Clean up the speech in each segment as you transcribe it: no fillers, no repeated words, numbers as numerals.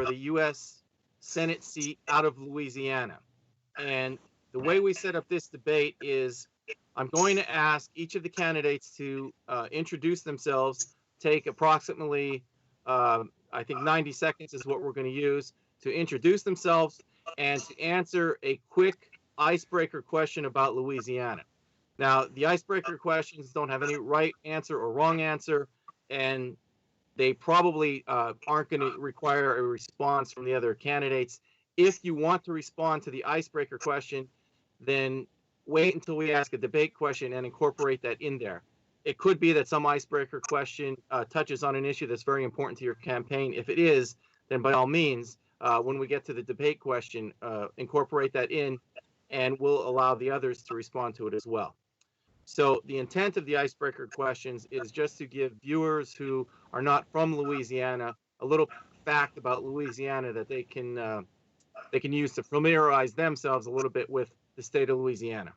the U.S. Senate seat out of Louisiana. And the way we set up this debate is I'm going to ask each of the candidates to introduce themselves, take approximately, I think 90 seconds is what we're going to use to introduce themselves and to answer a quick icebreaker question about Louisiana. Now, the icebreaker questions don't have any right answer or wrong answer, and they probably aren't going to require a response from the other candidates. If you want to respond to the icebreaker question, then wait until we ask a debate question and incorporate that in there. It could be that some icebreaker question touches on an issue that's very important to your campaign. If it is, then by all means, when we get to the debate question, incorporate that in, and we'll allow the others to respond to it as well. So the intent of the icebreaker questions is just to give viewers who are not from Louisiana a little fact about Louisiana that they can use to familiarize themselves a little bit with the state of Louisiana.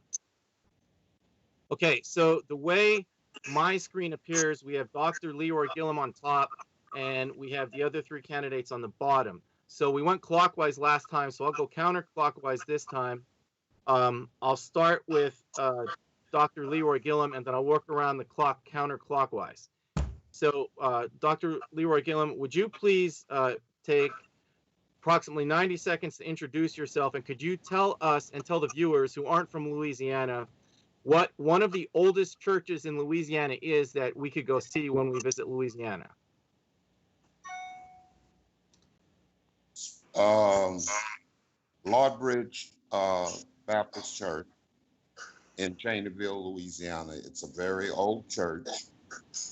Okay, so the way my screen appears, we have Dr. Leroy Gillum on top, and we have the other three candidates on the bottom. So we went clockwise last time, so I'll go counterclockwise this time. I'll start with Dr. Leroy Gillum, and then I'll work around the clock counterclockwise. So, Dr. Leroy Gillum, would you please take approximately 90 seconds to introduce yourself, and could you tell us and tell the viewers who aren't from Louisiana what one of the oldest churches in Louisiana is that we could go see when we visit Louisiana? Lordbridge Baptist Church in Cheneyville, Louisiana. It's a very old church.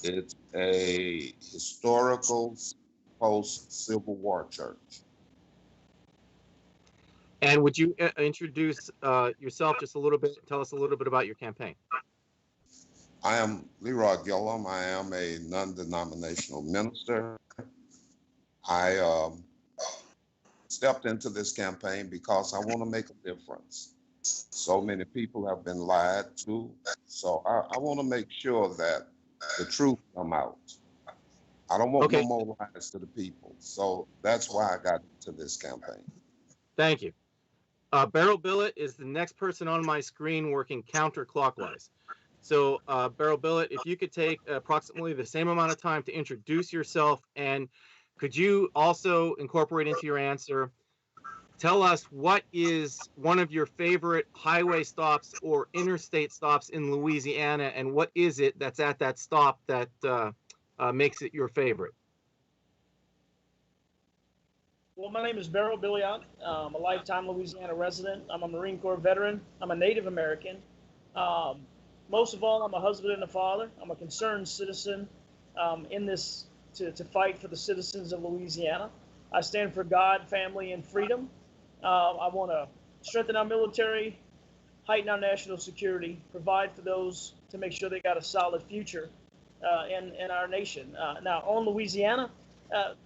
It's a historical post-Civil War church. And would you introduce yourself just a little bit, tell us a little bit about your campaign? I am Leroy Gillum. I am a non-denominational minister. I stepped into this campaign because I want to make a difference. So many people have been lied to. So I want to make sure that the truth come out. I don't want no more lies to the people. So that's why I got into this campaign. Thank you. Beryl Billett is the next person on my screen working counterclockwise. So Beryl Billett, if you could take approximately the same amount of time to introduce yourself, and could you also incorporate into your answer, tell us what is one of your favorite highway stops or interstate stops in Louisiana, and what is it that's at that stop that makes it your favorite? Well, my name is Beryl Billiot. I'm a lifetime Louisiana resident. I'm a Marine Corps veteran. I'm a Native American. Most of all, I'm a husband and a father. I'm a concerned citizen in this to fight for the citizens of Louisiana. I stand for God, family, and freedom. I want to strengthen our military, heighten our national security, provide for those to make sure they got a solid future in our nation. Now, on Louisiana,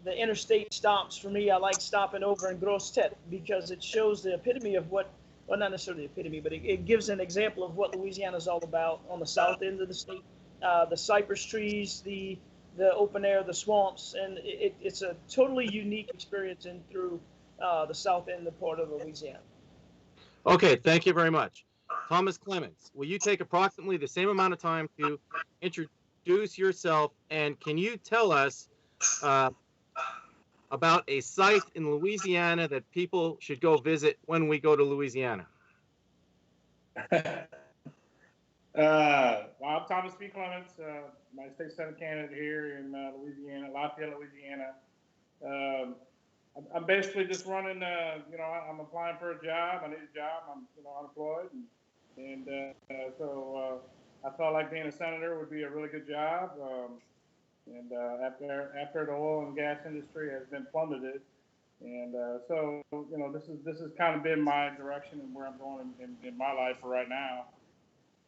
the interstate stops for me, I like stopping over in Grosse Tete because it shows the epitome of what, well, not necessarily the epitome, but it gives an example of what Louisiana is all about on the south end of the state. The cypress trees, the open air, the swamps, and it's a totally unique experience in through the south end of part of Louisiana. Okay, thank you very much. Thomas Clements, will you take approximately the same amount of time to introduce yourself, and can you tell us about a site in Louisiana that people should go visit when we go to Louisiana? Well, I'm Thomas P. Clements, my state Senate candidate here in Louisiana, Lafayette, Louisiana. I'm basically just running, I'm applying for a job. I need a job. I'm, unemployed. And so I felt like being a senator would be a really good job. And after the oil and gas industry has been plummeted, and so this has kind of been my direction and where I'm going in my life for right now.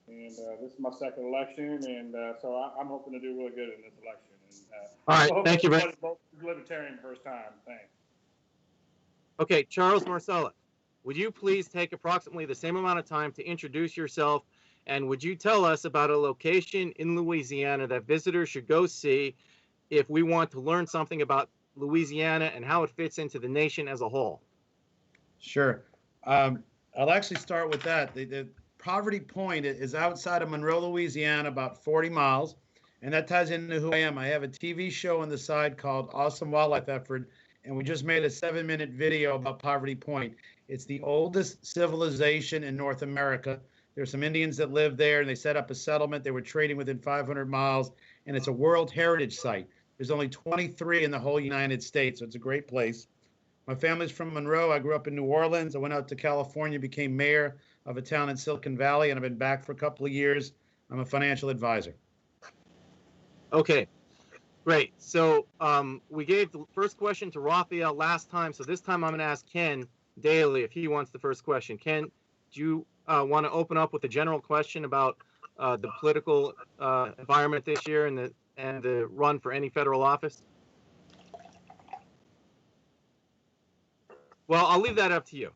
And this is my second election, and so I'm hoping to do really good in this election. And, all right, thank you very much. Both libertarian first time. Thanks. Okay, Charles Marcella, would you please take approximately the same amount of time to introduce yourself, and would you tell us about a location in Louisiana that visitors should go see if we want to learn something about Louisiana and how it fits into the nation as a whole? Sure. I'll actually start with that. The Poverty Point is outside of Monroe, Louisiana, about 40 miles. And that ties into who I am. I have a TV show on the side called Awesome Wildlife Effort, and we just made a 7-minute video about Poverty Point. It's the oldest civilization in North America. There's some Indians that live there, and they set up a settlement. They were trading within 500 miles, and it's a World Heritage Site. There's only 23 in the whole United States, so it's a great place. My family's from Monroe. I grew up in New Orleans. I went out to California, became mayor of a town in Silicon Valley, and I've been back for a couple of years. I'm a financial advisor. Okay, great. So we gave the first question to Raphael last time. So this time I'm going to ask Ken Daly if he wants the first question. Ken, do you want to open up with a general question about the political environment this year and the run for any federal office? Well, I'll leave that up to you.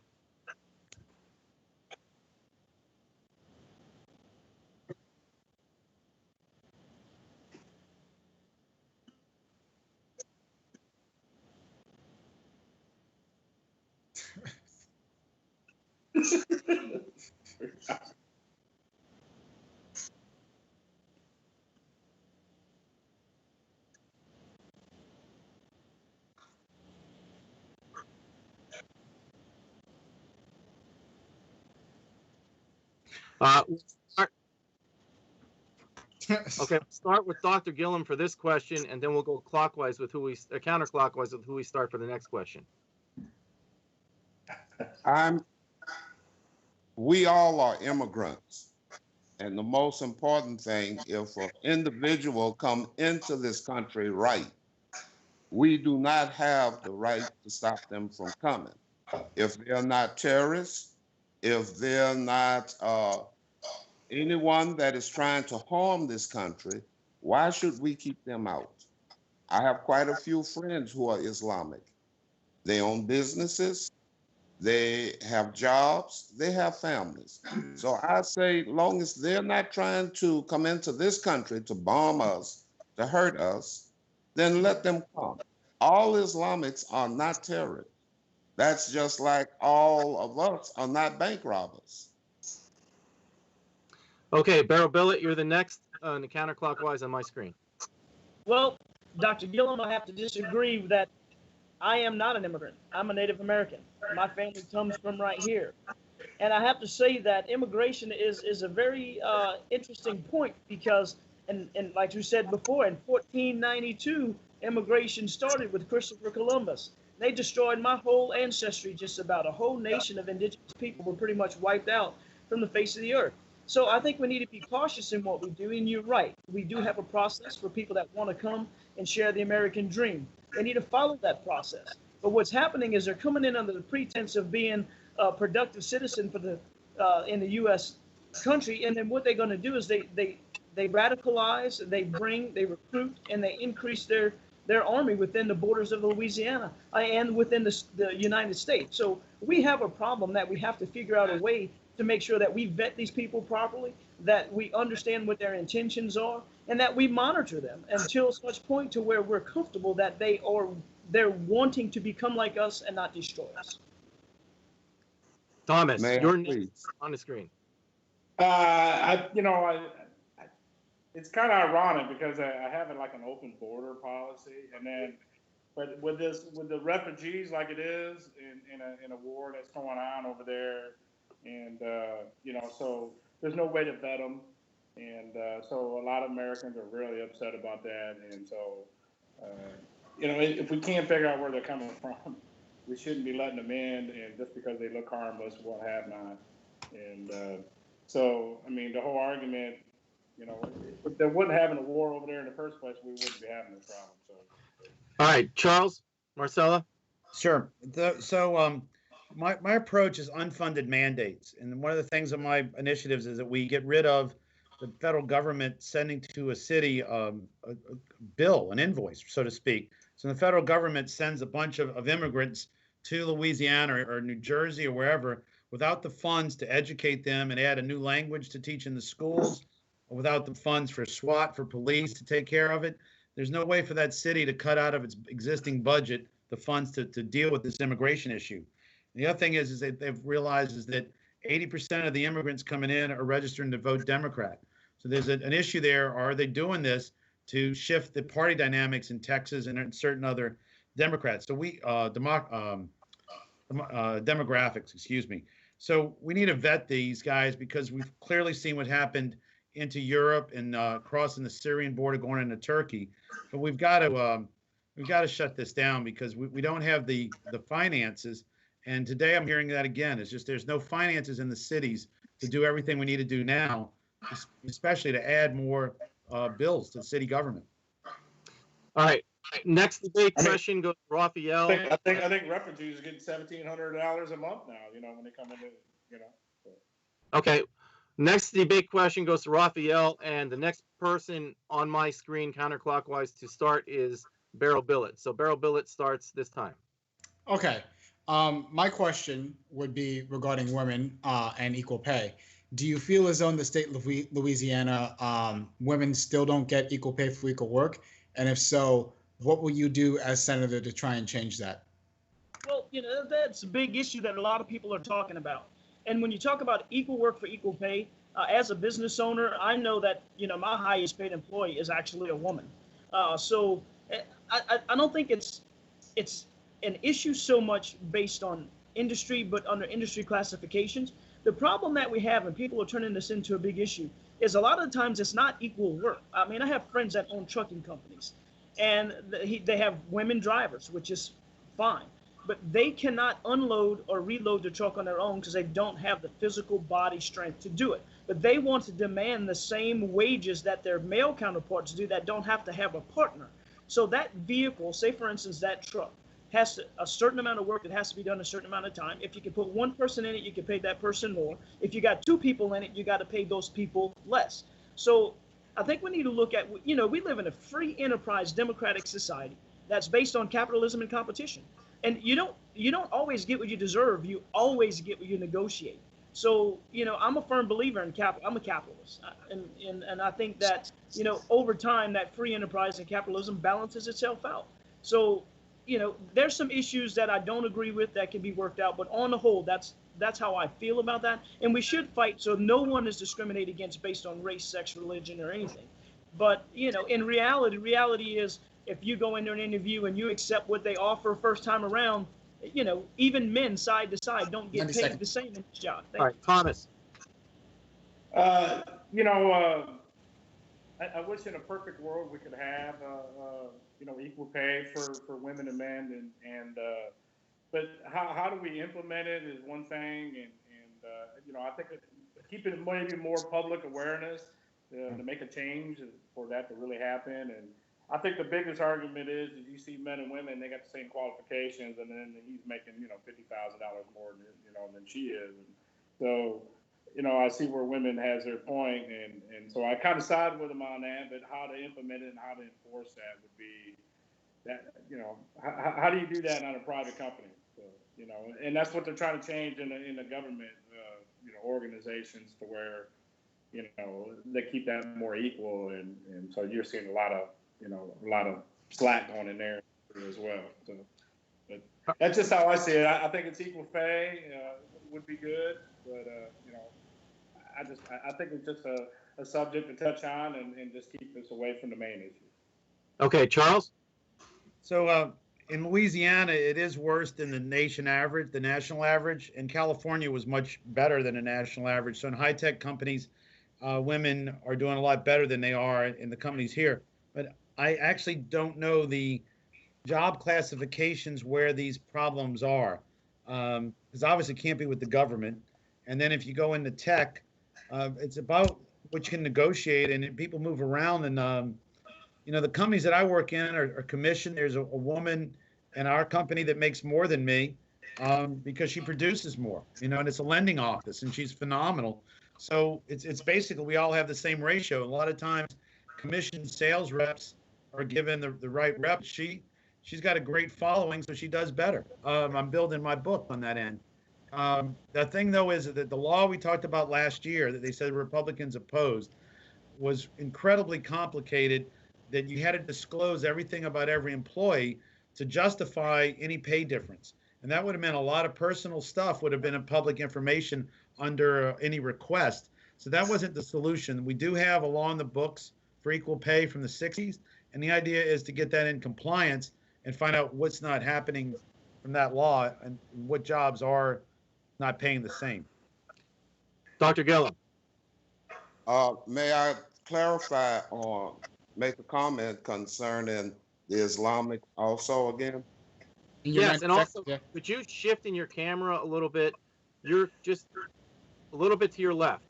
Okay, we'll start with Dr. Gillum for this question, and then we'll go clockwise with counterclockwise with who we start for the next question. We all are immigrants. And the most important thing, if an individual come into this country right, we do not have the right to stop them from coming. If they're not terrorists, if they're not anyone that is trying to harm this country, why should we keep them out? I have quite a few friends who are Islamic. They own businesses, they have jobs, they have families. So I say, long as they're not trying to come into this country to bomb us, to hurt us, then let them come. All Islamics are not terrorists. That's just like all of us are not bank robbers. Okay, Beryl Billet, you're the next on the counterclockwise on my screen. Well, Dr. Gillum, I have to disagree that I am not an immigrant. I'm a Native American. My family comes from right here. And I have to say that immigration is a very interesting point because, and like you said before, in 1492, immigration started with Christopher Columbus. They destroyed my whole ancestry, just about. A whole nation of indigenous people were pretty much wiped out from the face of the earth. So I think we need to be cautious in what we do. And you're right. We do have a process for people that want to come and share the American dream. They need to follow that process. But what's happening is they're coming in under the pretense of being a productive citizen for the in the U.S. country, and then what they're going to do is they radicalize, they recruit, and they increase their army within the borders of Louisiana and within the United States. So we have a problem that we have to figure out a way to make sure that we vet these people properly, that we understand what their intentions are, and that we monitor them until such point to where we're comfortable that they're wanting to become like us and not destroy us. Thomas, you're next on the screen. It's kind of ironic because I have like an open border policy, and then, but with the refugees like it is in a war that's going on over there, and so there's no way to vet them, and so a lot of Americans are really upset about that, and so if we can't figure out where they're coming from, we shouldn't be letting them in, and just because they look harmless, what have not, and so I mean the whole argument. If there wasn't having a war over there in the first place, we wouldn't be having this problem. So, all right, Charles, Marcella. Sure. My approach is unfunded mandates, and one of the things of my initiatives is that we get rid of the federal government sending to a city a bill, an invoice, so to speak. So the federal government sends a bunch of immigrants to Louisiana or New Jersey or wherever without the funds to educate them and add a new language to teach in the schools, without the funds for SWAT, for police to take care of it. there's no way for that city to cut out of its existing budget the funds to deal with this immigration issue. The other thing is that they've realized is that 80% of the immigrants coming in are registering to vote Democrat. So there's an issue there. Are they doing this to shift the party dynamics in Texas and in certain other Democrats? So demographics, excuse me. So we need to vet these guys because we've clearly seen what happened into Europe and crossing the Syrian border going into Turkey. But we've got to shut this down because we don't have the finances. And today I'm hearing that again. It's just there's no finances in the cities to do everything we need to do now, especially to add more bills to the city government. All right. Next debate question goes to Raphael. I think refugees are getting $1,700 a month now. You know, when they come into, you know. So. Okay. Next debate question goes to Raphael, and the next person on my screen counterclockwise to start is Beryl Billett. So Beryl Billett starts this time. Okay. My question would be regarding women and equal pay. Do you feel as though in the state of Louisiana, women still don't get equal pay for equal work? And if so, what will you do as senator to try and change that? Well, you know, that's a big issue that a lot of people are talking about. And when you talk about equal work for equal pay, as a business owner, I know that, you know, my highest paid employee is actually a woman. So I don't think it's an issue so much based on industry, but under industry classifications. The problem that we have, and people are turning this into a big issue, is a lot of the times it's not equal work. I mean, I have friends that own trucking companies, and they have women drivers, which is fine. But they cannot unload or reload the truck on their own because they don't have the physical body strength to do it. But they want to demand the same wages that their male counterparts do that don't have to have a partner. So that vehicle, say for instance, that truck, has a certain amount of work that has to be done a certain amount of time. If you can put one person in it, you can pay that person more. If you got two people in it, you got to pay those people less. So I think we need to look at, you know, we live in a free enterprise democratic society that's based on capitalism and competition. And you don't always get what you deserve. You always get what you negotiate. So, you know, I'm a firm believer in capital. I'm a capitalist. And I think that, you know, over time, that free enterprise and capitalism balances itself out. So, you know, there's some issues that I don't agree with that can be worked out. But on the whole, that's how I feel about that. And we should fight so no one is discriminated against based on race, sex, religion, or anything. But, you know, in reality is if you go into an interview and you accept what they offer first time around, you know, even men side to side don't get paid the same in this job. All right, Thomas. You know, I wish in a perfect world we could have, you know, equal pay for women and men, but how do we implement it is one thing, and you know, I think keeping maybe more public awareness to make a change for that to really happen. And I think the biggest argument is you see men and women, they got the same qualifications, and then he's making, you know, $50,000 more than, you know, than she is. And so, you know, I see where women has their point, and so I kind of side with them on that, but how to implement it and how to enforce that would be that, you know, how do you do that on a private company? So, you know, and that's what they're trying to change in the government, you know, organizations to where, you know, they keep that more equal, and so you're seeing a lot of slack going in there as well. So, but that's just how I see it. I think it's equal pay would be good, but you know, I think it's just a subject to touch on and just keep us away from the main issue. Okay, Charles. So in Louisiana, it is worse than the national average, and California was much better than the national average. So in high-tech companies, women are doing a lot better than they are in the companies here. But I actually don't know the job classifications where these problems are, because obviously it can't be with the government. And then if you go into tech, it's about what you can negotiate, and people move around. And you know, the companies that I work in are commissioned. There's a woman in our company that makes more than me because she produces more. You know, and it's a lending office, and she's phenomenal. So it's basically we all have the same ratio. A lot of times, commissioned sales reps are given the right rep. She's got a great following, so she does better. I'm building my book on that end. The thing, though, is that the law we talked about last year that they said Republicans opposed was incredibly complicated that you had to disclose everything about every employee to justify any pay difference. And that would have meant a lot of personal stuff would have been in public information under any request. So that wasn't the solution. We do have a law in the books for equal pay from the 60s. And the idea is to get that in compliance and find out what's not happening from that law and what jobs are not paying the same. Dr. Gillum. May I clarify or make a comment concerning the Islamic also again? Yes, and also, could you shift in your camera a little bit? You're just a little bit to your left.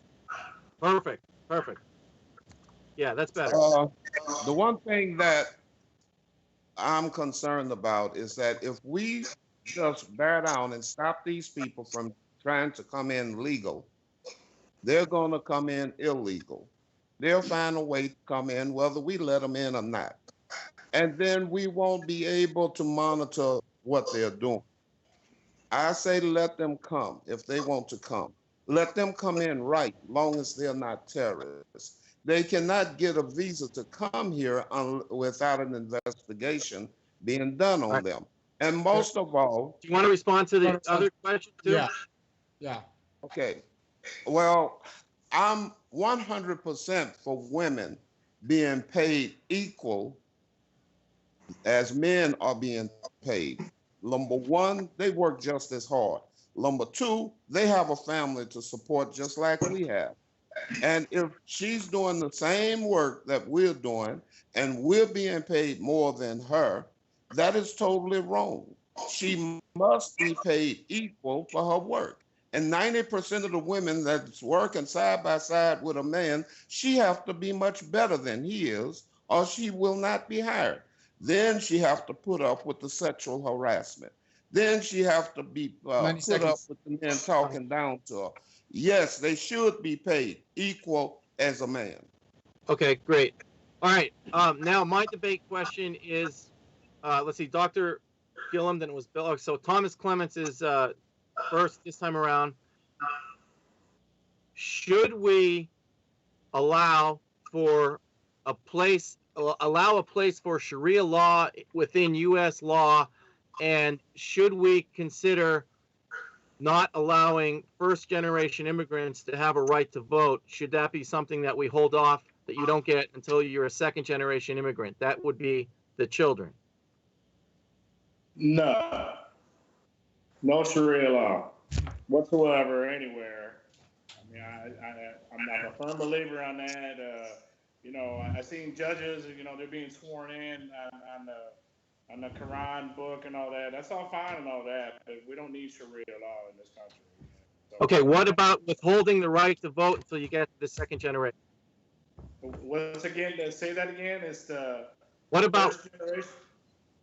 Perfect, perfect. Yeah, that's better. The one thing that I'm concerned about is that if we just bear down and stop these people from trying to come in legal, they're going to come in illegal. They'll find a way to come in whether we let them in or not. And then we won't be able to monitor what they're doing. I say let them come if they want to come. Let them come in right, long as they're not terrorists. They cannot get a visa to come here without an investigation being done on them. And most of all, do you want to respond to the other question too? Yeah. Yeah. Okay. Well, I'm 100% for women being paid equal as men are being paid. Number one, they work just as hard. Number two, they have a family to support just like we have. And if she's doing the same work that we're doing and we're being paid more than her, that is totally wrong. She must be paid equal for her work. And 90% of the women that's working side by side with a man, she have to be much better than he is, or she will not be hired. Then she have to put up with the sexual harassment. Then she have to be put up with the men talking down to her. Yes, they should be paid equal as a man. Okay, great. All right. Now my debate question is, let's see, Dr. Gillum, then it was Bill. So Thomas Clements is first this time around. Should we allow a place for Sharia law within U.S. law, and should we consider not allowing first-generation immigrants to have a right to vote? Should that be something that we hold off, that you don't get until you're a second-generation immigrant? That would be the children. No. No Sharia law whatsoever anywhere. I mean, I'm a firm believer on that. You know, I seen judges, you know, they're being sworn in on the Quran book and all that. That's all fine and all that, but we don't need Sharia law in this country. So, okay, what about withholding the right to vote until you get to the second generation? Once again, say that again. It's the what about first generation?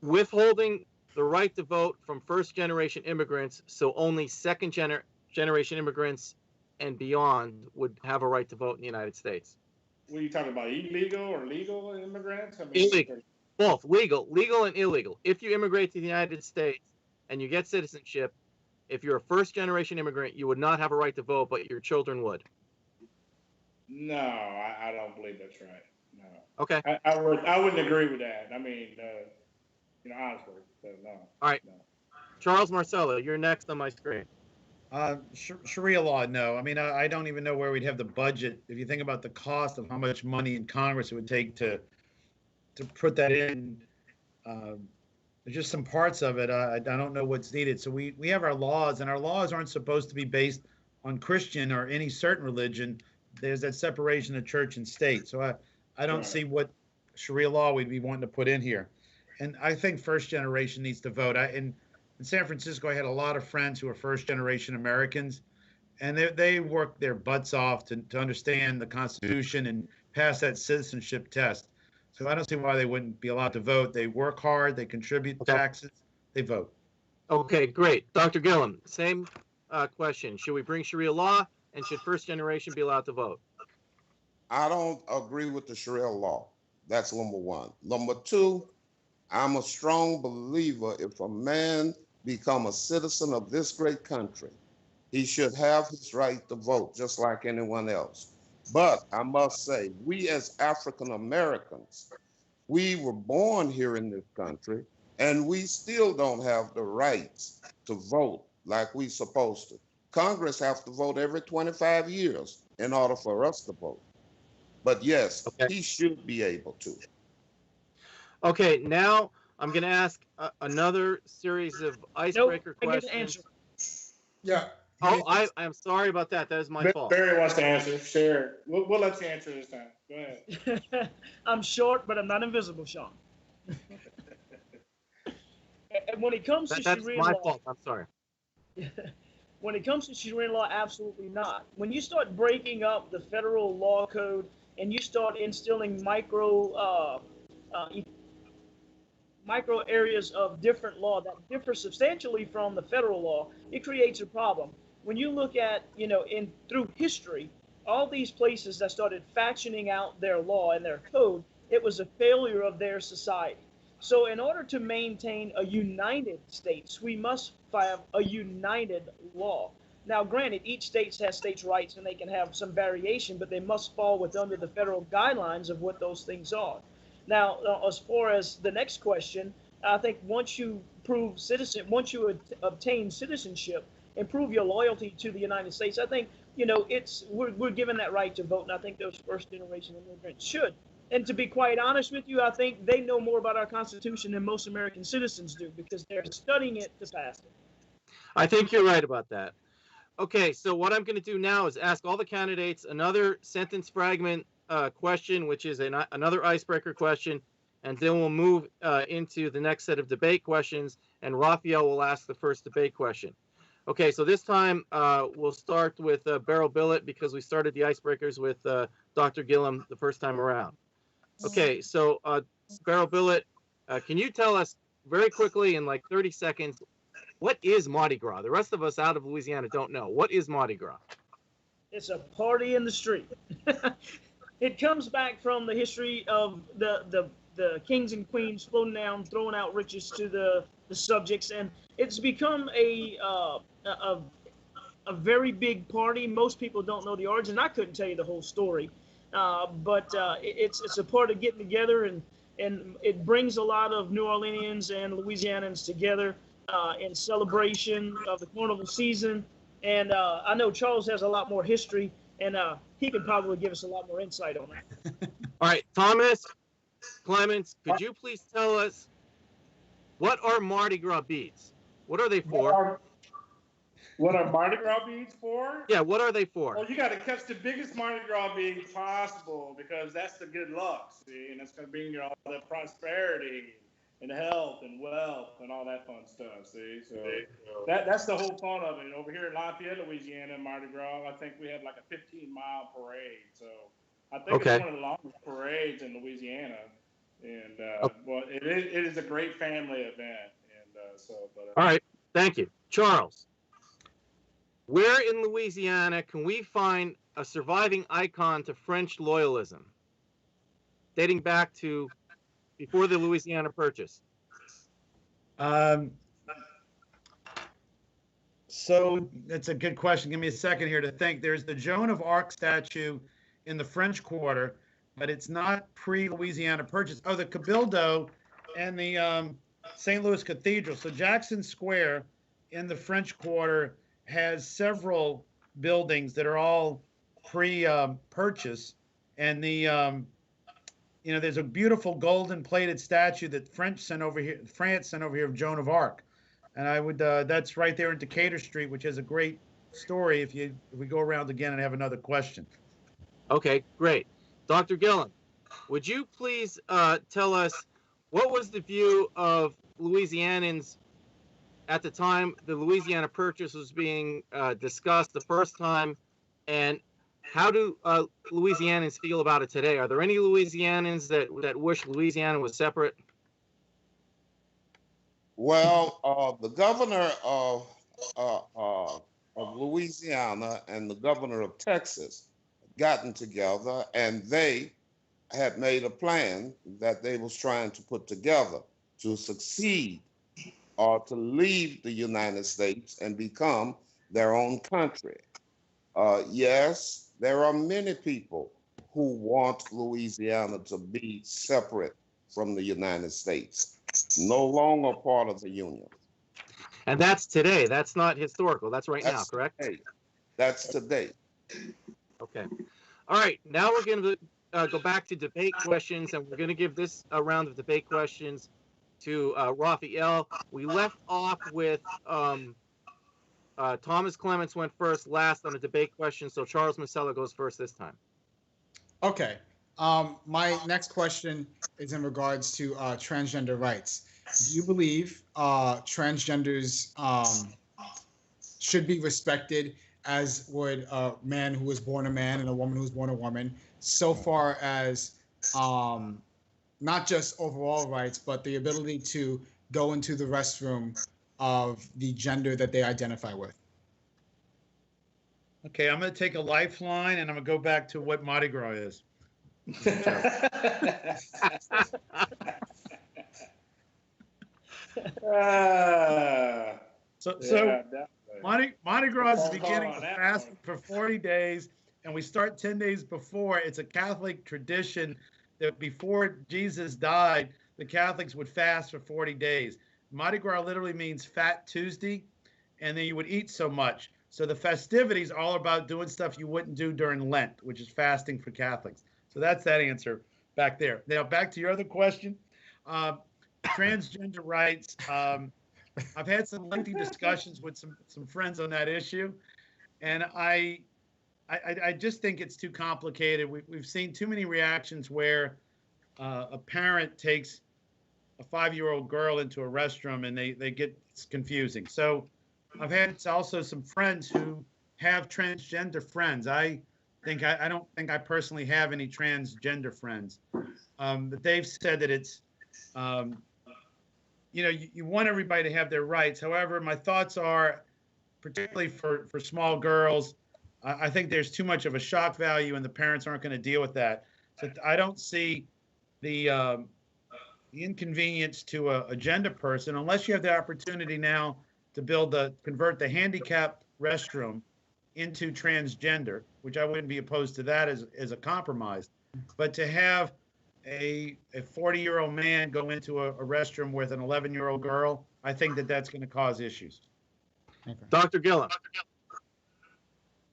Withholding the right to vote from first-generation immigrants, so only second-generation immigrants and beyond would have a right to vote in the United States? What are you talking about, illegal or legal immigrants? I mean, illegal. Both legal and illegal. If you immigrate to the United States and you get citizenship, if you're a first-generation immigrant, you would not have a right to vote, but your children would. No, I don't believe that's right. No. Okay. I wouldn't agree with that. I mean, you know, honestly, so no. All right. No. Charles Marcello, you're next on my screen. Sharia law, no. I mean, I don't even know where we'd have the budget. If you think about the cost of how much money in Congress it would take to put that in, there's just some parts of it. I don't know what's needed. So we have our laws, and our laws aren't supposed to be based on Christian or any certain religion. There's that separation of church and state. So I don't see what Sharia law we'd be wanting to put in here. And I think first generation needs to vote. In San Francisco, I had a lot of friends who are first generation Americans, and they worked their butts off to understand the Constitution and pass that citizenship test. So I don't see why they wouldn't be allowed to vote. They work hard, they contribute taxes, they vote. Okay, great. Dr. Gillum, same question. Should we bring Sharia law, and should first generation be allowed to vote? I don't agree with the Sharia law. That's number one. Number two, I'm a strong believer if a man become a citizen of this great country, he should have his right to vote just like anyone else. But I must say, we as African Americans We were born here in this country, and we still don't have the rights to vote like we supposed to. Congress have to vote every 25 years in order for us to vote. But yes, Okay. he should be able to. Okay, now I'm going to ask another series of Nope, icebreaker I get the answer. questions. Yeah. Oh, I'm sorry about that. That is my fault. Barry wants to answer. Share. We'll let you answer this time. Go ahead. I'm short, but I'm not invisible, Sean. And when it comes to That's Sharia my law, fault. I'm sorry. when it comes to Sharia law, absolutely not. When you start breaking up the federal law code and you start instilling micro areas of different law that differ substantially from the federal law, it creates a problem. When you look at, in through history, all these places that started factioning out their law and their code, it was a failure of their society. So in order to maintain a united states, we must have a united law. Now, granted, each state has states' rights and they can have some variation, but they must fall within under the federal guidelines of what those things are. Now, as far as the next question, I think once you obtain citizenship and prove your loyalty to the United States, I think we're given that right to vote, and I think those first generation immigrants should. And to be quite honest with you, I think they know more about our Constitution than most American citizens do because they're studying it to pass it. I think you're right about that. Okay, so what I'm going to do now is ask all the candidates another sentence fragment question, which is another icebreaker question, and then we'll move into the next set of debate questions, and Raphael will ask the first debate question. Okay, so this time we'll start with Beryl Billet because we started the icebreakers with Dr. Gillum the first time around. Okay, so Beryl Billet, can you tell us very quickly in like 30 seconds, what is Mardi Gras? The rest of us out of Louisiana don't know. What is Mardi Gras? It's a party in the street. It comes back from the history of the kings and queens floating down, throwing out riches to the subjects, and it's become a very big party. Most people don't know the origin. I couldn't tell you the whole story, but it's a part of getting together, and it brings a lot of New Orleanians and Louisianans together in celebration of the carnival season. And I know Charles has a lot more history, and he could probably give us a lot more insight on that. All right, Thomas Clements, could you please tell us what are Mardi Gras beads? What are they for? What are Mardi Gras beads for? Yeah, what are they for? Well, you got to catch the biggest Mardi Gras bead possible because that's the good luck, see, and that's going to bring you all that prosperity and health and wealth and all that fun stuff, see. So that's the whole fun of it. Over here in Lafayette, Louisiana, Mardi Gras, I think we had like a 15-mile parade. So I think it's one of the longest parades in Louisiana. And well, it is a great family event. And all right, thank you, Charles. Where in Louisiana can we find a surviving icon to French loyalism, dating back to before the Louisiana Purchase? So that's a good question. Give me a second here to think. There's the Joan of Arc statue in the French Quarter, but it's not pre-Louisiana Purchase. Oh, the Cabildo and the St. Louis Cathedral. So Jackson Square in the French Quarter has several buildings that are all pre-purchase, and there's a beautiful golden plated statue that France sent over here of Joan of Arc, and I would that's right there in Decatur Street, which has a great story. If we go around again and have another question. Okay, great. Dr. Gillum, would you please tell us what was the view of Louisianans at the time the Louisiana Purchase was being discussed the first time, and how do Louisianans feel about it today? Are there any Louisianans that wish Louisiana was separate? Well, the governor of Louisiana and the governor of Texas gotten together, and they had made a plan that they was trying to put together to succeed or to leave the United States and become their own country. Yes, there are many people who want Louisiana to be separate from the United States. No longer part of the Union. And that's today. That's not historical. That's right now, That's correct? today. That's today. Okay. All right. Now we're going to go back to debate questions, and we're going to give this a round of debate questions to Raphael. We left off with Thomas Clements went first last on a debate question, so Charles Masella goes first this time. Okay. My next question is in regards to transgender rights. Do you believe transgenders should be respected as would a man who was born a man and a woman who was born a woman, so far as not just overall rights, but the ability to go into the restroom of the gender that they identify with? Okay, I'm going to take a lifeline and I'm going to go back to what Mardi Gras is. So Mardi Gras is the beginning of fasting for 40 days, and we start 10 days before. It's a Catholic tradition that before Jesus died, the Catholics would fast for 40 days. Mardi Gras literally means Fat Tuesday, and then you would eat so much. So the festivities are all about doing stuff you wouldn't do during Lent, which is fasting for Catholics. So that's that answer back there. Now back to your other question. Transgender rights. I've had some lengthy discussions with some friends on that issue, and I just think it's too complicated. We've seen too many reactions where a parent takes a 5-year-old girl into a restroom and they get, it's confusing. So I've had also some friends who have transgender friends. I don't think I personally have any transgender friends, but they've said that it's you want everybody to have their rights. However, my thoughts are, particularly for small girls, I think there's too much of a shock value and the parents aren't going to deal with that. So I don't see the inconvenience to a gender person unless you have the opportunity now to convert the handicapped restroom into transgender, which I wouldn't be opposed to that as a compromise. But to have a 40-year-old man go into a restroom with an 11-year-old girl, I think that's going to cause issues. Okay. Dr. Gillum.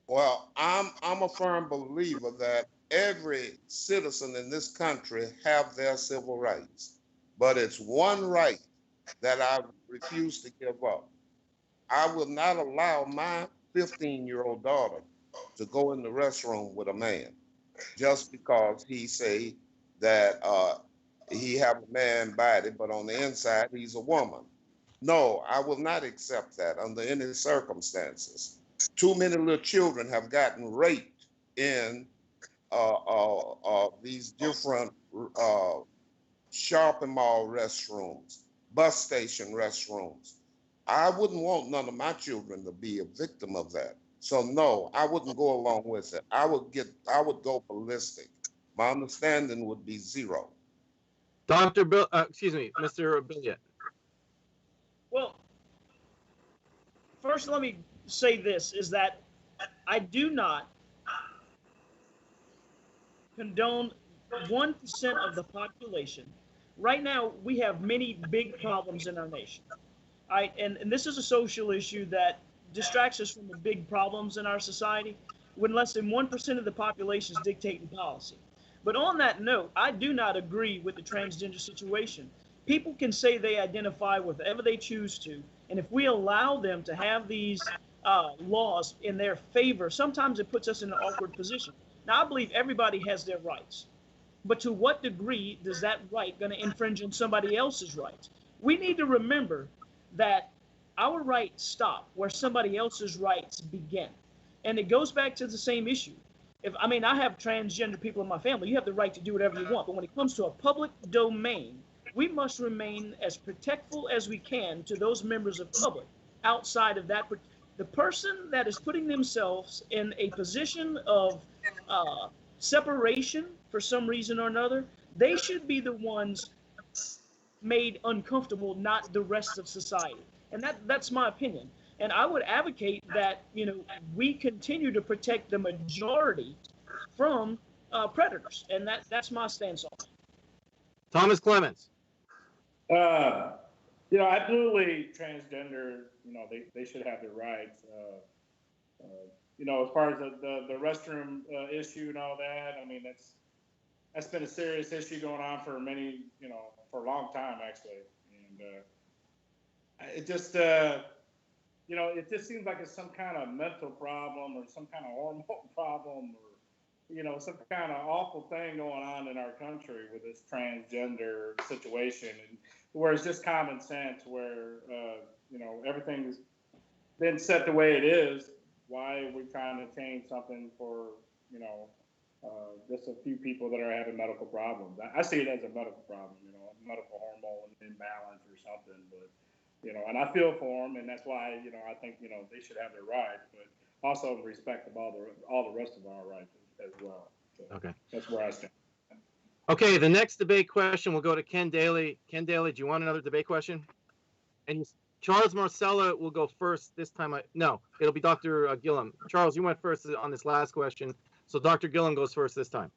Well, I'm a firm believer that every citizen in this country have their civil rights, but it's one right that I refuse to give up. I will not allow my 15-year-old daughter to go in the restroom with a man just because he say that he have a man body, but on the inside he's a woman. No, I will not accept that under any circumstances. Too many little children have gotten raped in these different shopping mall restrooms, bus station restrooms. I wouldn't want none of my children to be a victim of that. So no, I wouldn't go along with it. I would go ballistic. My understanding would be zero. Dr. Bill, Mr. Billiot. Well, first let me say this, is that I do not condone 1% of the population. Right now, we have many big problems in our nation. And this is a social issue that distracts us from the big problems in our society when less than 1% of the population is dictating policy. But on that note, I do not agree with the transgender situation. People can say they identify with whatever they choose to, and if we allow them to have these laws in their favor, sometimes it puts us in an awkward position. Now, I believe everybody has their rights, but to what degree does that right going to infringe on somebody else's rights? We need to remember that our rights stop where somebody else's rights begin. And it goes back to the same issue. I have transgender people in my family. You have the right to do whatever you want. But when it comes to a public domain, we must remain as protectful as we can to those members of public outside of that. The person that is putting themselves in a position of separation for some reason or another, they should be the ones made uncomfortable, not the rest of society. And that's my opinion. And I would advocate that, we continue to protect the majority from predators. And that's my stance on it. Thomas Clements. Absolutely transgender, they should have their rights. As far as the restroom issue and all that, I mean, that's been a serious issue going on for for a long time, actually. And it just seems like it's some kind of mental problem or some kind of hormone problem or, some kind of awful thing going on in our country with this transgender situation. And where it's just common sense where, everything's been set the way it is. Why are we trying to change something for, just a few people that are having medical problems? I see it as a medical problem, a medical hormone imbalance or something. But, and I feel for them, and that's why, I think, they should have their rights, but also respect of all the rest of our rights as well. So Okay. that's where I stand. Okay, the next debate question will go to Ken Daly. Ken Daly, do you want another debate question? And Charles Marcella will go first this time. No, it'll be Dr. Gillum. Charles, you went first on this last question, so Dr. Gillum goes first this time.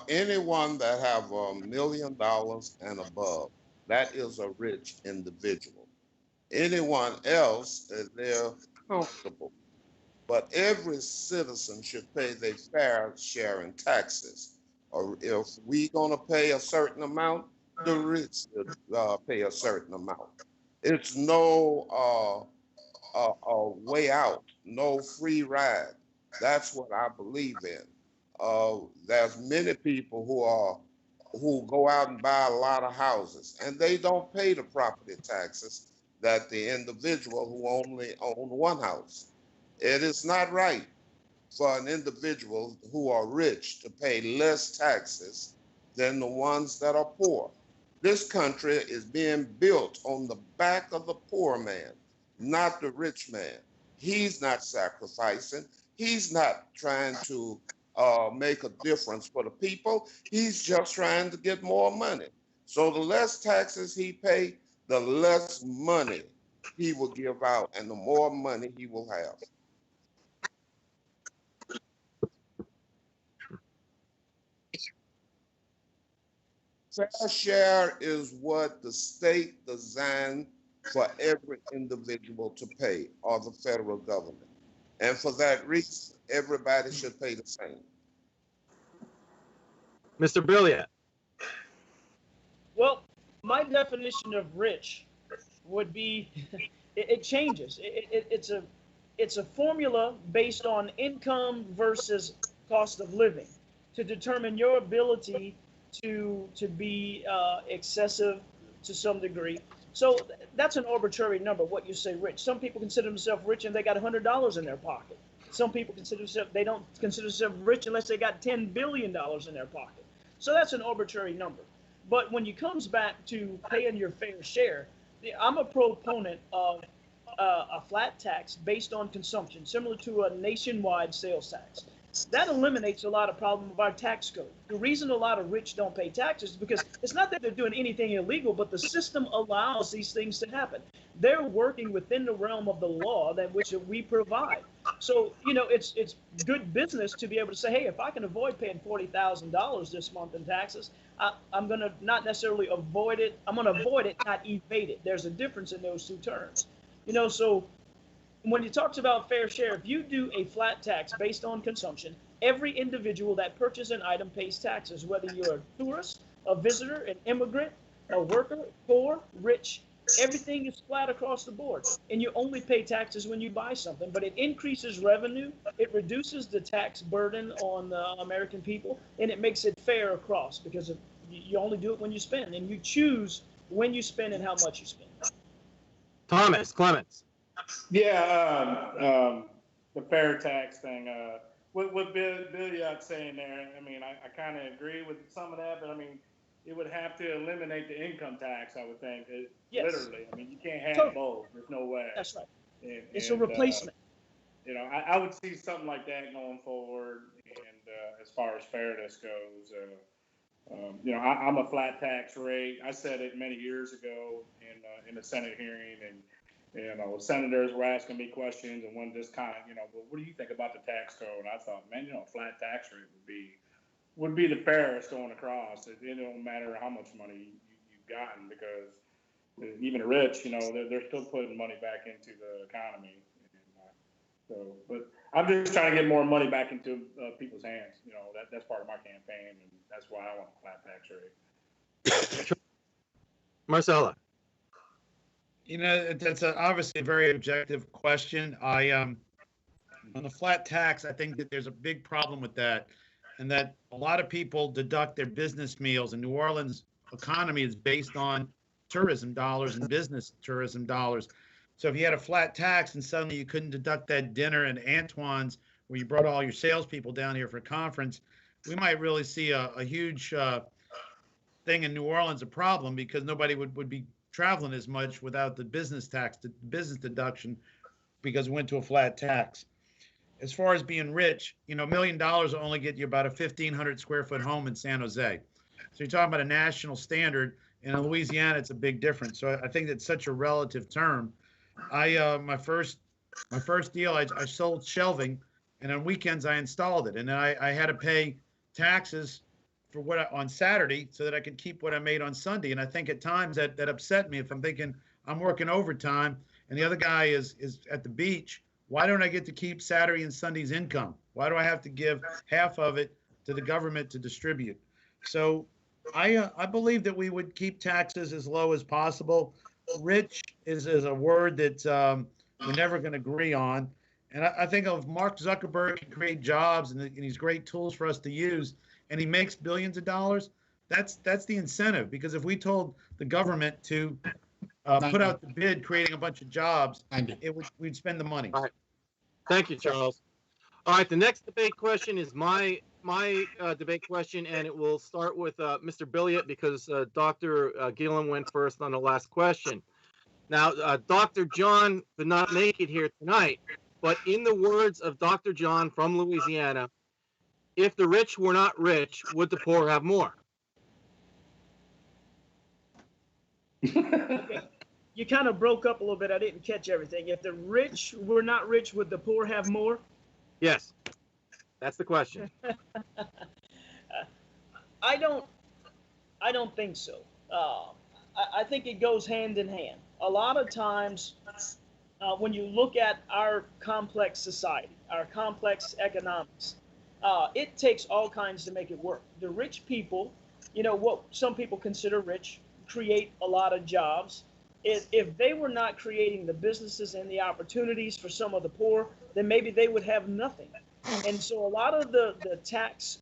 Anyone that have $1 million and above, that is a rich individual. Anyone else, they're comfortable. But every citizen should pay their fair share in taxes. Or if we gonna pay a certain amount, the rich should pay a certain amount. It's no way out, no free ride. That's what I believe in. There's many people who go out and buy a lot of houses and they don't pay the property taxes that the individual who only own one house. It is not right for an individual who are rich to pay less taxes than the ones that are poor. This country is being built on the back of the poor man, not the rich man. He's not sacrificing. He's not trying to make a difference for the people. He's just trying to get more money. So the less taxes he pay, the less money he will give out and the more money he will have. Fair share is what the state designed for every individual to pay, or the federal government. And for that reason, everybody should pay the same. Mr. Billiot. Well, my definition of rich would be it changes. It's a formula based on income versus cost of living to determine your ability to be excessive to some degree. So that's an arbitrary number. What you say rich. Some people consider themselves rich and they got $100 in their pocket. Some people consider themselves, they don't consider themselves rich unless they got $10 billion in their pocket. So that's an arbitrary number. But when it comes back to paying your fair share, I'm a proponent of a flat tax based on consumption, similar to a nationwide sales tax. That eliminates a lot of problems of our tax code. The reason a lot of rich don't pay taxes is because it's not that they're doing anything illegal, but the system allows these things to happen. They're working within the realm of the law that which we provide. So, it's good business to be able to say, hey, if I can avoid paying $40,000 this month in taxes, I'm going to not necessarily avoid it. I'm going to avoid it, not evade it. There's a difference in those two terms. So when you talks about fair share, if you do a flat tax based on consumption, every individual that purchases an item pays taxes, whether you're a tourist, a visitor, an immigrant, a worker, poor, rich. Everything is flat across the board. And you only pay taxes when you buy something, but it increases revenue, it reduces the tax burden on the American people, and it makes it fair across because you only do it when you spend, and you choose when you spend and how much you spend. Thomas Clements. Yeah, the fair tax thing. What Billiard's saying there, I mean, I kind of agree with some of that, but I mean, it would have to eliminate the income tax, I would think. Yes. Literally. I mean, you can't have Totally. both. There's no way. That's right. It's And a replacement. I would see something like that going forward. And as far as fairness goes, I'm a flat tax rate. I said it many years ago in the Senate hearing, and senators were asking me questions, and one just kind of, well, what do you think about the tax code? And I thought, man, flat tax rate would be the fairest going across. It don't matter how much money you've gotten, because even the rich, they're still putting money back into the economy. But I'm just trying to get more money back into people's hands. That's part of my campaign, and that's why I want a flat tax rate. Marcella. That's obviously a very objective question. On the flat tax, I think that there's a big problem with that, and that a lot of people deduct their business meals. And New Orleans economy is based on tourism dollars and business tourism dollars. So if you had a flat tax and suddenly you couldn't deduct that dinner in Antoine's where you brought all your salespeople down here for a conference, we might really see a huge thing in New Orleans, a problem, because nobody would be traveling as much without the business tax, the business deduction, because it went to a flat tax. As far as being rich, $1 million will only get you about a 1,500 square foot home in San Jose. So you're talking about a national standard. In Louisiana, it's a big difference. So I think that's such a relative term. My first deal, I sold shelving, and on weekends I installed it, and then I had to pay taxes for on Saturday so that I could keep what I made on Sunday. And I think at times that upset me. If I'm thinking I'm working overtime and the other guy is at the beach, why don't I get to keep Saturday and Sunday's income? Why do I have to give half of it to the government to distribute? So I believe that we would keep taxes as low as possible. Rich is a word that we're never going to agree on. And I think if Mark Zuckerberg can create jobs and these great tools for us to use, and he makes billions of dollars, that's the incentive. Because if we told the government to put out the bid creating a bunch of jobs, we'd spend the money. All right. Thank you, Charles. All right, the next debate question is my debate question, and it will start with Mr. Billiot, because Dr. Gillum went first on the last question. Now, Dr. John could not make it here tonight, but in the words of Dr. John from Louisiana, if the rich were not rich, would the poor have more? You kind of broke up a little bit. I didn't catch everything. If the rich were not rich, would the poor have more? Yes, that's the question. I don't think so. I think it goes hand in hand. A lot of times, when you look at our complex society, our complex economics, it takes all kinds to make it work. The rich people, what some people consider rich, create a lot of jobs. If they were not creating the businesses and the opportunities for some of the poor, then maybe they would have nothing. And so a lot of the tax,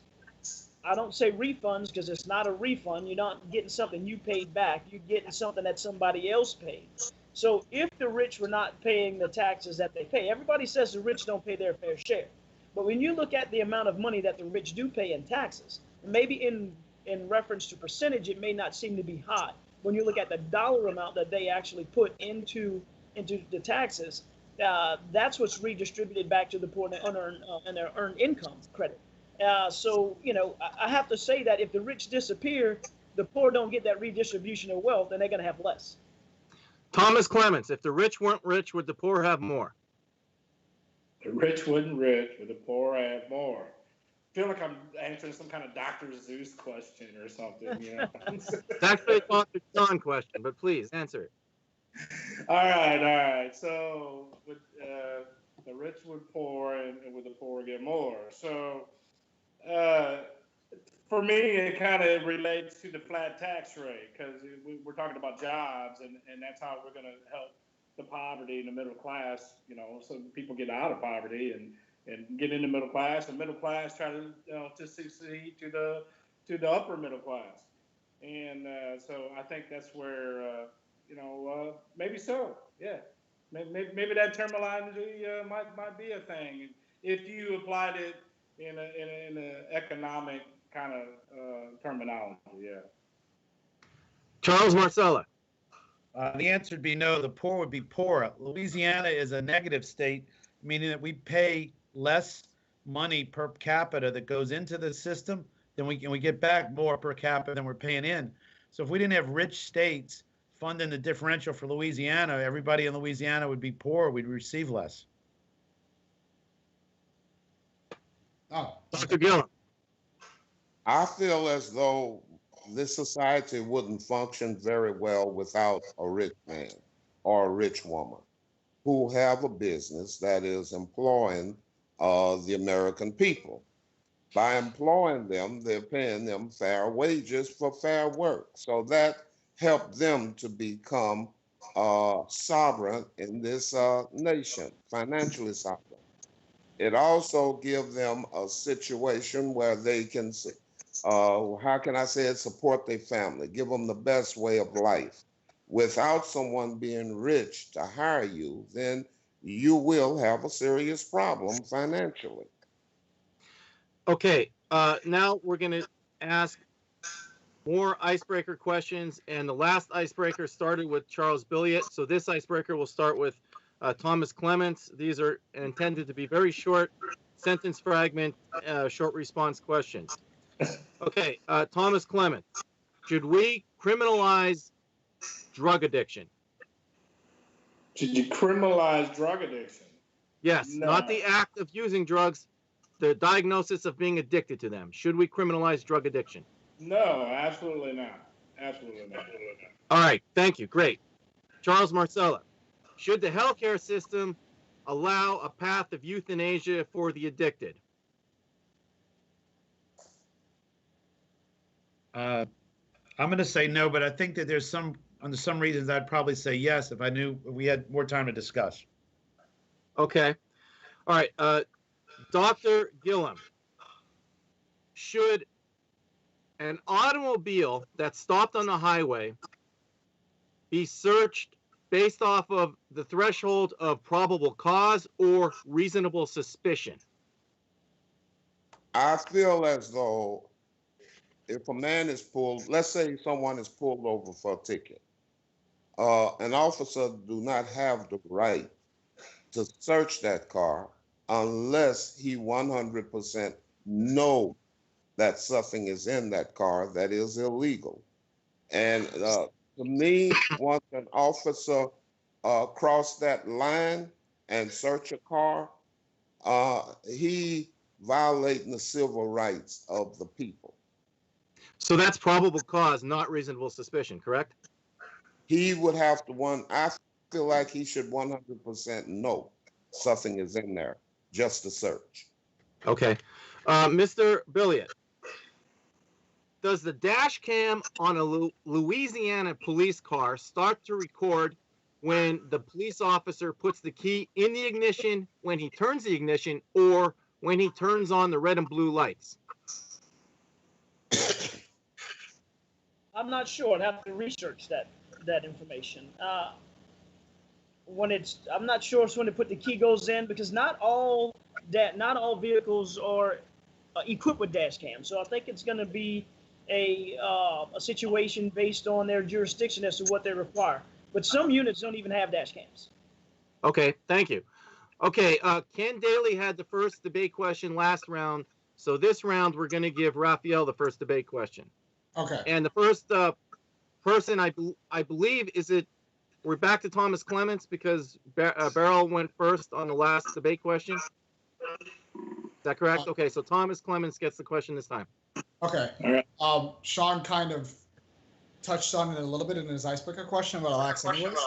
I don't say refunds, because it's not a refund. You're not getting something you paid back. You're getting something that somebody else paid. So if the rich were not paying the taxes that they pay, everybody says the rich don't pay their fair share. But when you look at the amount of money that the rich do pay in taxes, maybe in reference to percentage, it may not seem to be high. When you look at the dollar amount that they actually put into the taxes, that's what's redistributed back to the poor and their earned income credit. So, I have to say that if the rich disappear, the poor don't get that redistribution of wealth, and they're going to have less. Thomas Clements, if the rich weren't rich, would the poor have more? The rich wasn't rich, but the poor have more. I feel like I'm answering some kind of Dr. Zeus question or something. It's actually a Dr. John question, but please answer it. All right. So the rich would poor, and would the poor get more? So for me, it kind of relates to the flat tax rate, because we're talking about jobs, and that's how we're going to help the poverty in the middle class, so people get out of poverty and get in the middle class, and middle class try to succeed to the upper middle class. And so I think that's where, maybe so. Yeah. Maybe that terminology might be a thing if you applied it in an economic kind of terminology. Yeah. Charles Marcella. The answer would be no. The poor would be poorer. Louisiana is a negative state, meaning that we pay less money per capita that goes into the system than then we get back more per capita than we're paying in. So if we didn't have rich states funding the differential for Louisiana, everybody in Louisiana would be poor. We'd receive less. Oh, Dr. Gillum. I feel as though this society wouldn't function very well without a rich man or a rich woman who have a business that is employing the American people. By employing them, they're paying them fair wages for fair work. So that helped them to become sovereign in this nation, financially sovereign. It also gives them a situation where they can, how can I say it, support their family, give them the best way of life. Without someone being rich to hire you, then you will have a serious problem financially. Okay, now we're going to ask more icebreaker questions, and the last icebreaker started with Charles Billiot, so this icebreaker will start with Thomas Clements. These are intended to be very short, sentence fragment, short response questions. Okay, Thomas Clements, should we criminalize drug addiction? Should you criminalize drug addiction? Yes, No. not the act of using drugs, the diagnosis of being addicted to them. Should we criminalize drug addiction? No, absolutely not. Absolutely not. All right, thank you. Great. Charles Marcella, should the healthcare system allow a path of euthanasia for the addicted? I'm going to say no, but I think that there's under some reasons, I'd probably say yes if we had more time to discuss. Okay. All right. Dr. Gillum, should an automobile that's stopped on the highway be searched based off of the threshold of probable cause or reasonable suspicion? I feel as though if a man is pulled, let's say someone is pulled over for a ticket, an officer do not have the right to search that car unless he 100% know that something is in that car that is illegal. And to me, once an officer cross that line and search a car, he violating the civil rights of the people. So that's probable cause, not reasonable suspicion, correct? He would have to I feel like he should 100% know something is in there just to search. Okay. Mr. Billiot, does the dash cam on a Louisiana police car start to record when the police officer puts the key in the ignition, when he turns the ignition, or when he turns on the red and blue lights? I'm not sure. I'd have to research that information. I'm not sure it's when they put the key goes in, because not all vehicles are equipped with dash cams. So I think it's going to be a situation based on their jurisdiction as to what they require. But some units don't even have dash cams. Okay, thank you. Okay, Ken Daly had the first debate question last round. So this round, we're going to give Raphael the first debate question. Okay. And the first person, I believe, we're back to Thomas Clements because Beryl went first on the last debate question. Is that correct? Okay, so Thomas Clements gets the question this time. Okay. Sean kind of touched on it a little bit in his icebreaker question, but I'll ask anyways.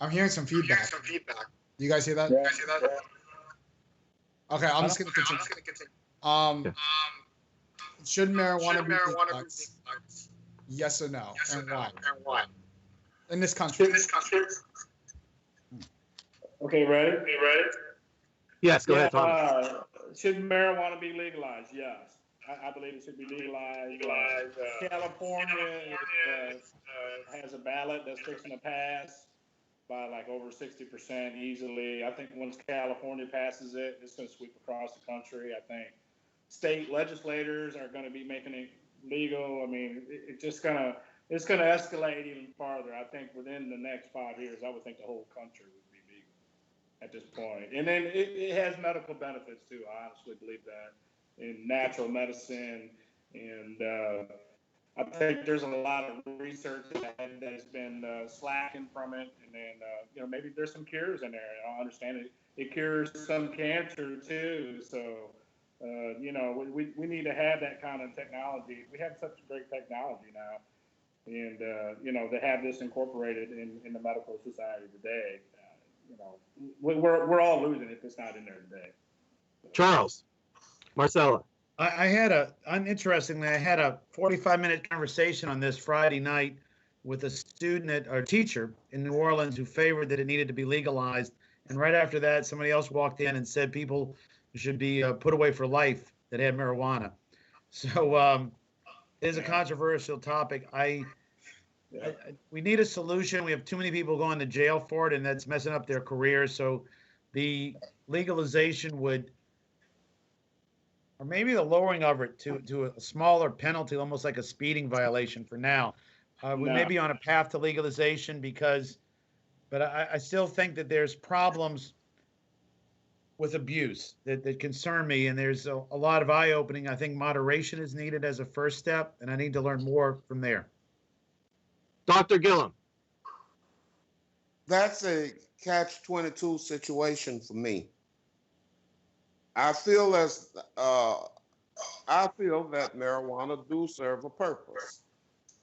I'm hearing some feedback. Do you guys hear that? Yeah. Okay, I'm just going to continue. Should marijuana be legalized? Yes or no? And why? In this country. Okay, ready? Yes, go ahead, Thomas. Should marijuana be legalized? Yes. I believe it should be legalized. California has a ballot that's fixing to pass by like over 60% easily. I think once California passes it, it's going to sweep across the country. I think state legislators are going to be making it legal. I mean, it's going to escalate even farther. I think within the next 5 years, I would think the whole country would be legal at this point. And then it has medical benefits too. I honestly believe that. in natural medicine, and I think there's a lot of research that has been slacking from it, and then maybe there's some cures in there. I don't understand it. It cures some cancer too, so we need to have that kind of technology. We have such great technology now, and to have this incorporated in the medical society today, we're all losing if it's not in there today. Charles, Marcella. Uninterestingly, I had a 45-minute conversation on this Friday night with a student or teacher in New Orleans who favored that it needed to be legalized. And right after that, somebody else walked in and said people should be put away for life that had marijuana. So it is a controversial topic. We need a solution. We have too many people going to jail for it, and that's messing up their careers. So the legalization would, or maybe the lowering of it to a smaller penalty, almost like a speeding violation for now. We may be on a path to legalization but I still think that there's problems with abuse that concern me, and there's a lot of eye-opening. I think moderation is needed as a first step, and I need to learn more from there. Dr. Gillum. That's a catch-22 situation for me. I feel that marijuana do serve a purpose,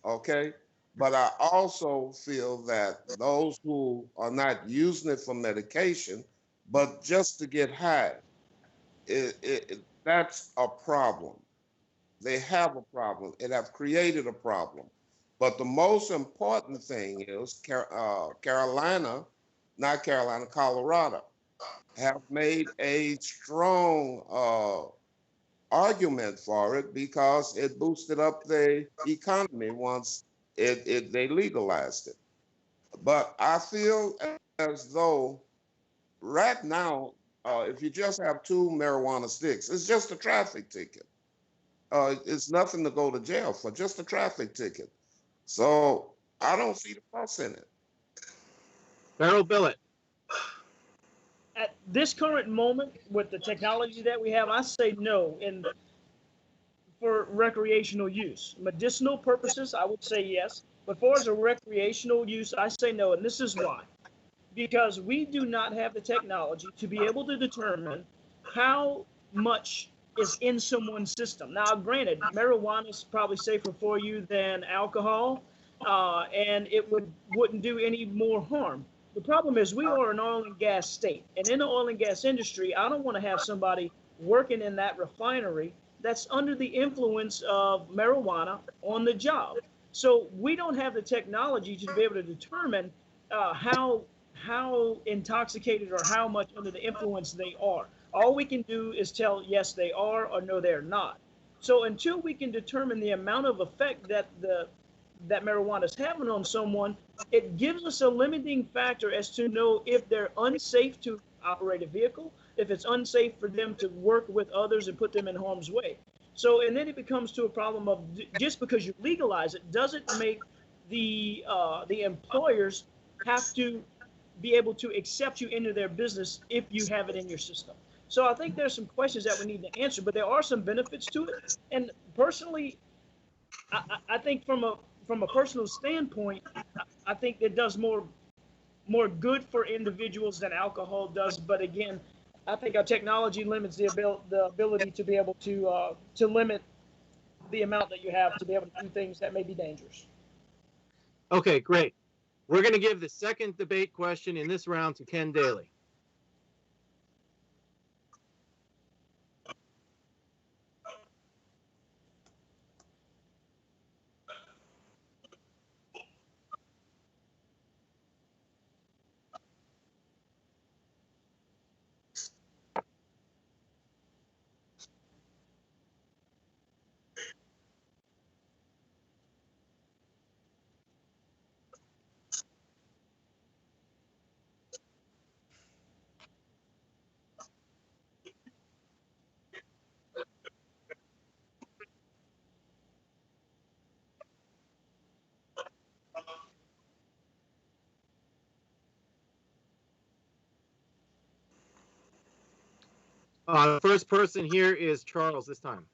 okay? But I also feel that those who are not using it for medication, but just to get high, that's a problem. They have a problem. It have created a problem. But the most important thing is Colorado have made a strong argument for it because it boosted up the economy once they legalized it. But I feel as though right now, if you just have 2 marijuana sticks, it's just a traffic ticket. It's nothing to go to jail for, just a traffic ticket. So I don't see the fuss in it. Beryl Billet. At this current moment, with the technology that we have, I say no. And for recreational use, medicinal purposes, I would say yes. But for as a recreational use, I say no. And this is why. Because we do not have the technology to be able to determine how much is in someone's system. Now, granted, marijuana is probably safer for you than alcohol, and it wouldn't do any more harm. The problem is we are an oil and gas state, and in the oil and gas industry, I don't want to have somebody working in that refinery that's under the influence of marijuana on the job. So we don't have the technology to be able to determine how intoxicated or how much under the influence they are. All we can do is tell yes they are or no they're not. So until we can determine the amount of effect that marijuana is having on someone, it gives us a limiting factor as to know if they're unsafe to operate a vehicle, if it's unsafe for them to work with others and put them in harm's way. So, and then it becomes to a problem of just because you legalize it doesn't make the employers have to be able to accept you into their business if you have it in your system. So I think there's some questions that we need to answer, but there are some benefits to it. And personally, I think from a personal standpoint, I think it does more good for individuals than alcohol does. But again, I think our technology limits the ability to be able to limit the amount that you have to be able to do things that may be dangerous. Okay, great. We're going to give the second debate question in this round to Ken Daly. First person here is Charles this time.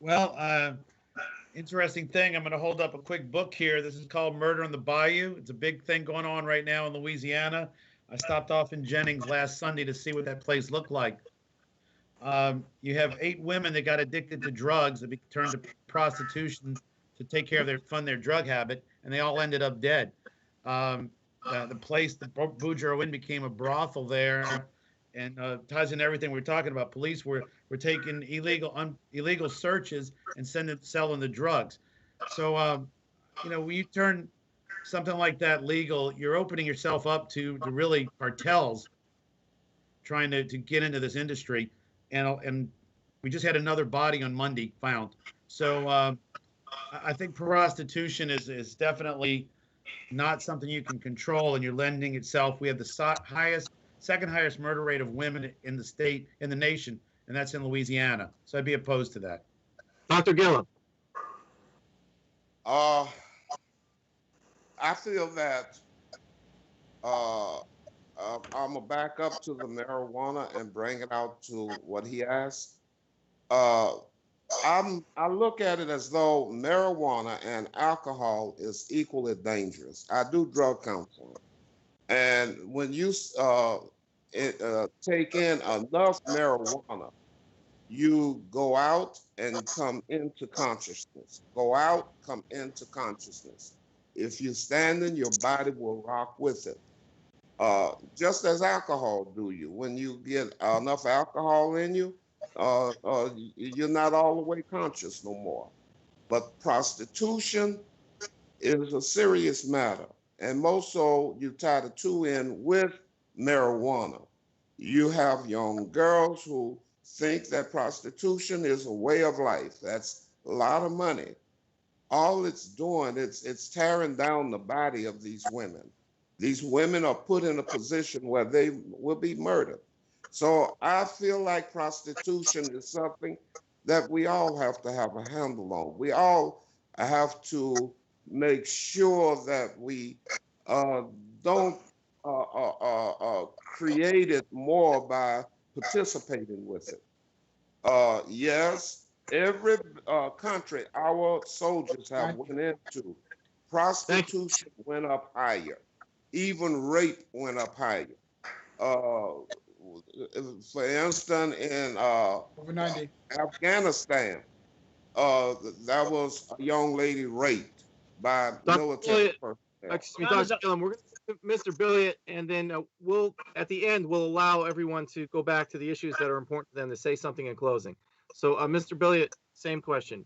Well, interesting thing. I'm going to hold up a quick book here. This is called Murder on the Bayou. It's a big thing going on right now in Louisiana. I stopped off in Jennings last Sunday to see what that place looked like. You have 8 women that got addicted to drugs that turned to prostitution to take care of fund their drug habit, and they all ended up dead. The place, the Boudreaux Inn, became a brothel there, and ties in everything we're talking about. Police were taking illegal searches and selling the drugs. So when you turn something like that legal, you're opening yourself up to really cartels trying to get into this industry. And we just had another body on Monday found. So I think prostitution is definitely not something you can control, and you're lending itself. We have the second highest murder rate of women in the nation, and that's in Louisiana. So I'd be opposed to that. Dr. Gillum. I feel that I'm gonna back up to the marijuana and bring it out to what he asked. I look at it as though marijuana and alcohol is equally dangerous. I do drug counseling, and when you take in enough marijuana, you go out and come into consciousness. Go out, come into consciousness. If you're standing, your body will rock with it. Just as alcohol do you. When you get enough alcohol in you, you're not all the way conscious no more. But prostitution is a serious matter. And most so, you tie the two in with marijuana. You have young girls who think that prostitution is a way of life. That's a lot of money. All it's doing, it's tearing down the body of these women. These women are put in a position where they will be murdered. So I feel like prostitution is something that we all have to have a handle on. We all have to make sure that we don't create it more by participating with it. Yes, every country our soldiers have went into, prostitution went up higher. Even rape went up higher. For instance, in Over 90. Afghanistan, that was a young lady raped by Dr. military Billiot, personnel. excuse me, Time is Dr. up. Gillum, we're going to Mr. Billiot, and then at the end, we'll allow everyone to go back to the issues that are important to them to say something in closing. So, Mr. Billiot, same question.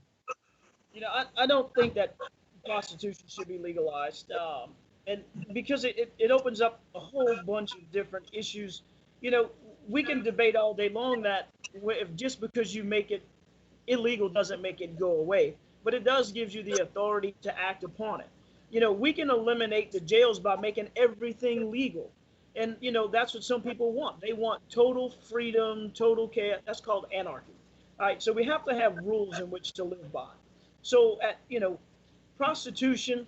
I don't think that prostitution should be legalized, and because it opens up a whole bunch of different issues. You know, we can debate all day long that if just because you make it illegal doesn't make it go away, but it does give you the authority to act upon it. We can eliminate the jails by making everything legal. And, that's what some people want. They want total freedom, total chaos. That's called anarchy. All right. So we have to have rules in which to live by. So, prostitution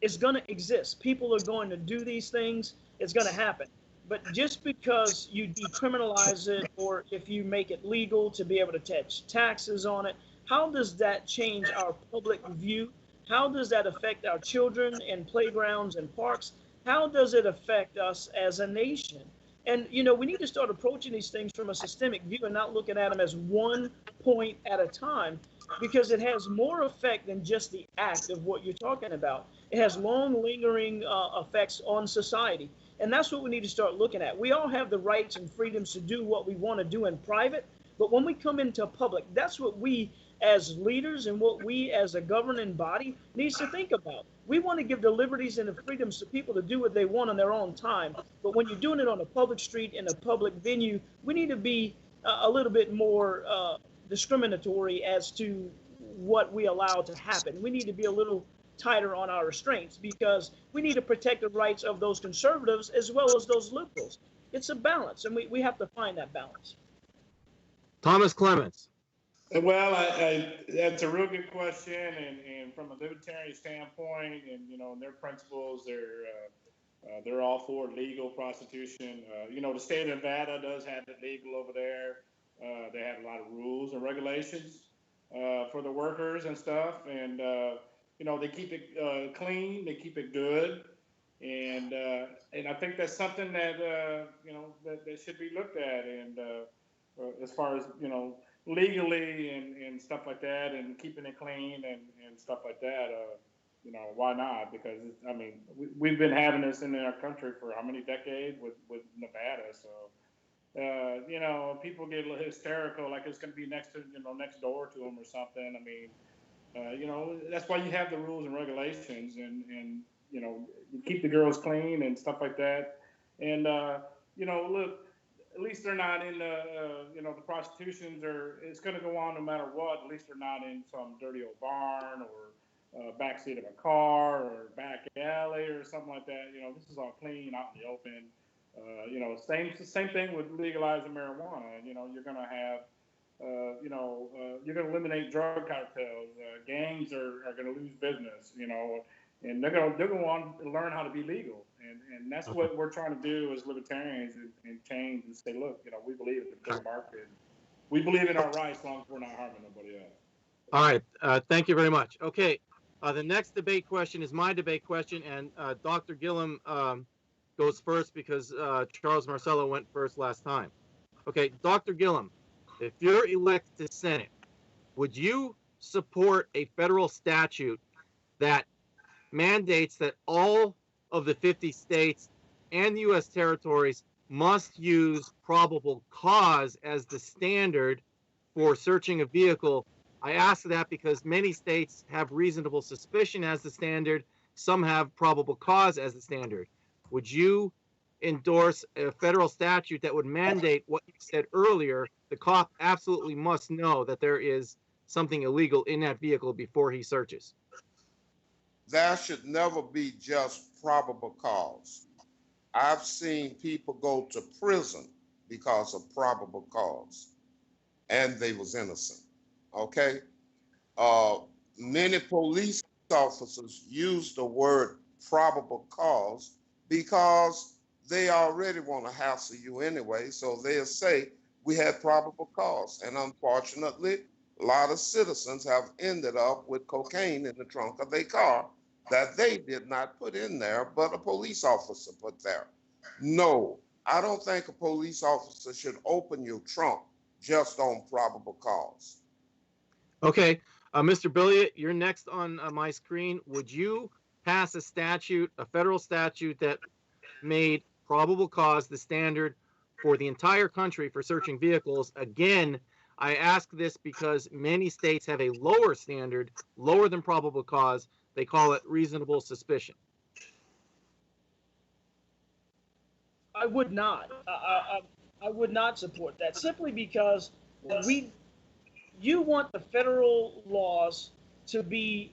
is going to exist. People are going to do these things. It's going to happen. But just because you decriminalize it, or if you make it legal to be able to attach taxes on it, how does that change our public view? How does that affect our children in playgrounds and parks? How does it affect us as a nation? And, we need to start approaching these things from a systemic view and not looking at them as one point at a time, because it has more effect than just the act of what you're talking about. It has long, lingering effects on society. And that's what we need to start looking at. We all have the rights and freedoms to do what we want to do in private, but when we come into public, that's what we as leaders and what we as a governing body needs to think about. We want to give the liberties and the freedoms to people to do what they want on their own time. But when you're doing it on a public street, in a public venue, we need to be a little bit more discriminatory as to what we allow to happen. We need to be a little tighter on our restraints, because we need to protect the rights of those conservatives as well as those liberals. It's a balance, and we have to find that balance. Thomas Clements. Well, that's a real good question, and from a libertarian standpoint, and their principles, They're all for legal prostitution. The state of Nevada does have it legal over there. They have a lot of rules and regulations for the workers and stuff, and they keep it clean, they keep it good, and I think that's something that that should be looked at, and as far as legally and stuff like that, and keeping it clean and stuff like that. Why not? Because I mean, we've been having this in our country for how many decades with Nevada. So, people get a little hysterical, like it's going to be next door to them or something. I mean, that's why you have the rules and regulations, and you keep the girls clean and stuff like that. And look, at least they're not in the prostitutions, or it's going to go on no matter what. At least they're not in some dirty old barn or backseat of a car or back alley or something like that. This is all clean out in the open. Same thing with legalizing marijuana. You're going to have, you're going to eliminate drug cartels. Gangs are going to lose business. And they're going to want to learn how to be legal. And that's what we're trying to do as libertarians and change and say, look, we believe in the free market. We believe in our rights as long as we're not harming nobody else. All right. Thank you very much. Okay. The next debate question is my debate question, and Dr. Gillum goes first because Charles Marcello went first last time. Okay, Dr. Gillum, if you're elected to Senate, would you support a federal statute that mandates that all of the 50 states and U.S. territories must use probable cause as the standard for searching a vehicle? I ask that because many states have reasonable suspicion as the standard. Some have probable cause as the standard. Would you endorse a federal statute that would mandate what you said earlier? The cop absolutely must know that there is something illegal in that vehicle before he searches. There should never be just probable cause. I've seen people go to prison because of probable cause, and they was innocent. Okay? Many police officers use the word probable cause because they already want to hassle you anyway, so they'll say, we had probable cause. And unfortunately, a lot of citizens have ended up with cocaine in the trunk of their car that they did not put in there, but a police officer put there. No, I don't think a police officer should open your trunk just on probable cause. Okay, Mr. Billiot, you're next on my screen. Would you pass a statute, a federal statute that made probable cause the standard for the entire country for searching vehicles? Again, I ask this because many states have a lower standard, lower than probable cause. They call it reasonable suspicion. I would not. I would not support that simply because you want the federal laws to be,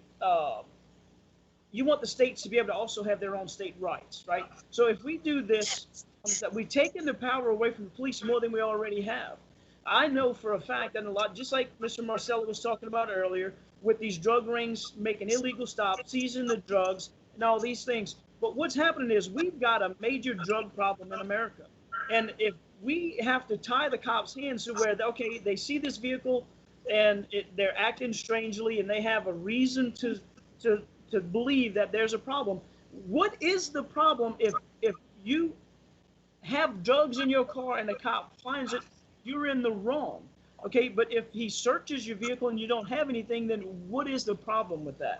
you want the states to be able to also have their own state rights, right? So if we do this, we've taken the power away from the police more than we already have. I know for a fact that a lot, just like Mr. Marcello was talking about earlier, with these drug rings making illegal stops, seizing the drugs, and all these things. But what's happening is we've got a major drug problem in America. And if we have to tie the cops' hands to where, okay, they see this vehicle and they're acting strangely and they have a reason to believe that there's a problem. What is the problem if you have drugs in your car and the cop finds it? You're in the wrong. Okay, but if he searches your vehicle and you don't have anything, then what is the problem with that?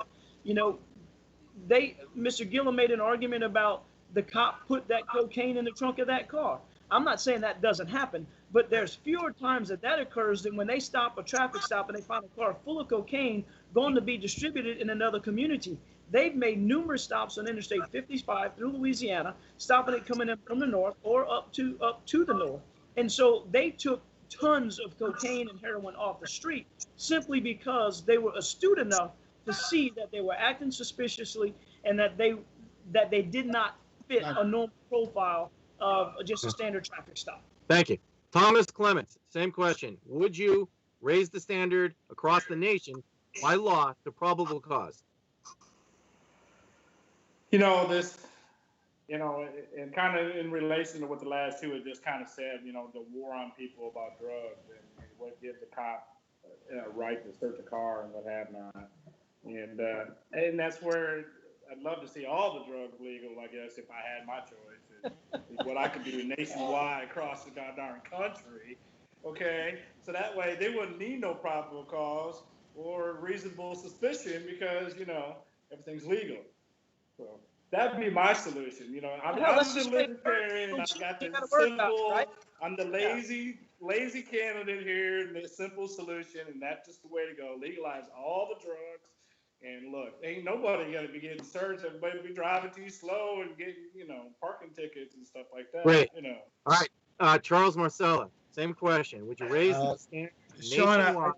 Mr. Gillum made an argument about the cop put that cocaine in the trunk of that car. I'm not saying that doesn't happen, but there's fewer times that occurs than when they stop a traffic stop and they find a car full of cocaine going to be distributed in another community. They've made numerous stops on Interstate 55 through Louisiana, stopping it coming in from the north or up to the north. And so they took tons of cocaine and heroin off the street simply because they were astute enough to see that they were acting suspiciously and that they did not fit a normal profile of just a standard traffic stop. Thank you. Thomas Clements, same question. Would you raise the standard across the nation by law to probable cause? This you know, and kind of in relation to what the last two had just kind of said, you know, the war on people about drugs and what gives the cop a right to search a car and what have not. And that's where I'd love to see all the drugs legal, I guess, if I had my choice. Is what I could do nationwide across the goddamn country. Okay? So that way they wouldn't need no probable cause or reasonable suspicion because, you know, everything's legal. So that'd be my solution. You know, I'm the libertarian and I got this simple, I'm the lazy candidate here, and the simple solution, and that's just the way to go. Legalize all the drugs. And look, ain't nobody gonna be getting searched. Everybody be driving too slow and getting, you know, parking tickets and stuff like that. Great. You know. All right, Charles Marcella, same question. Would you raise the standard Sean, nationwide?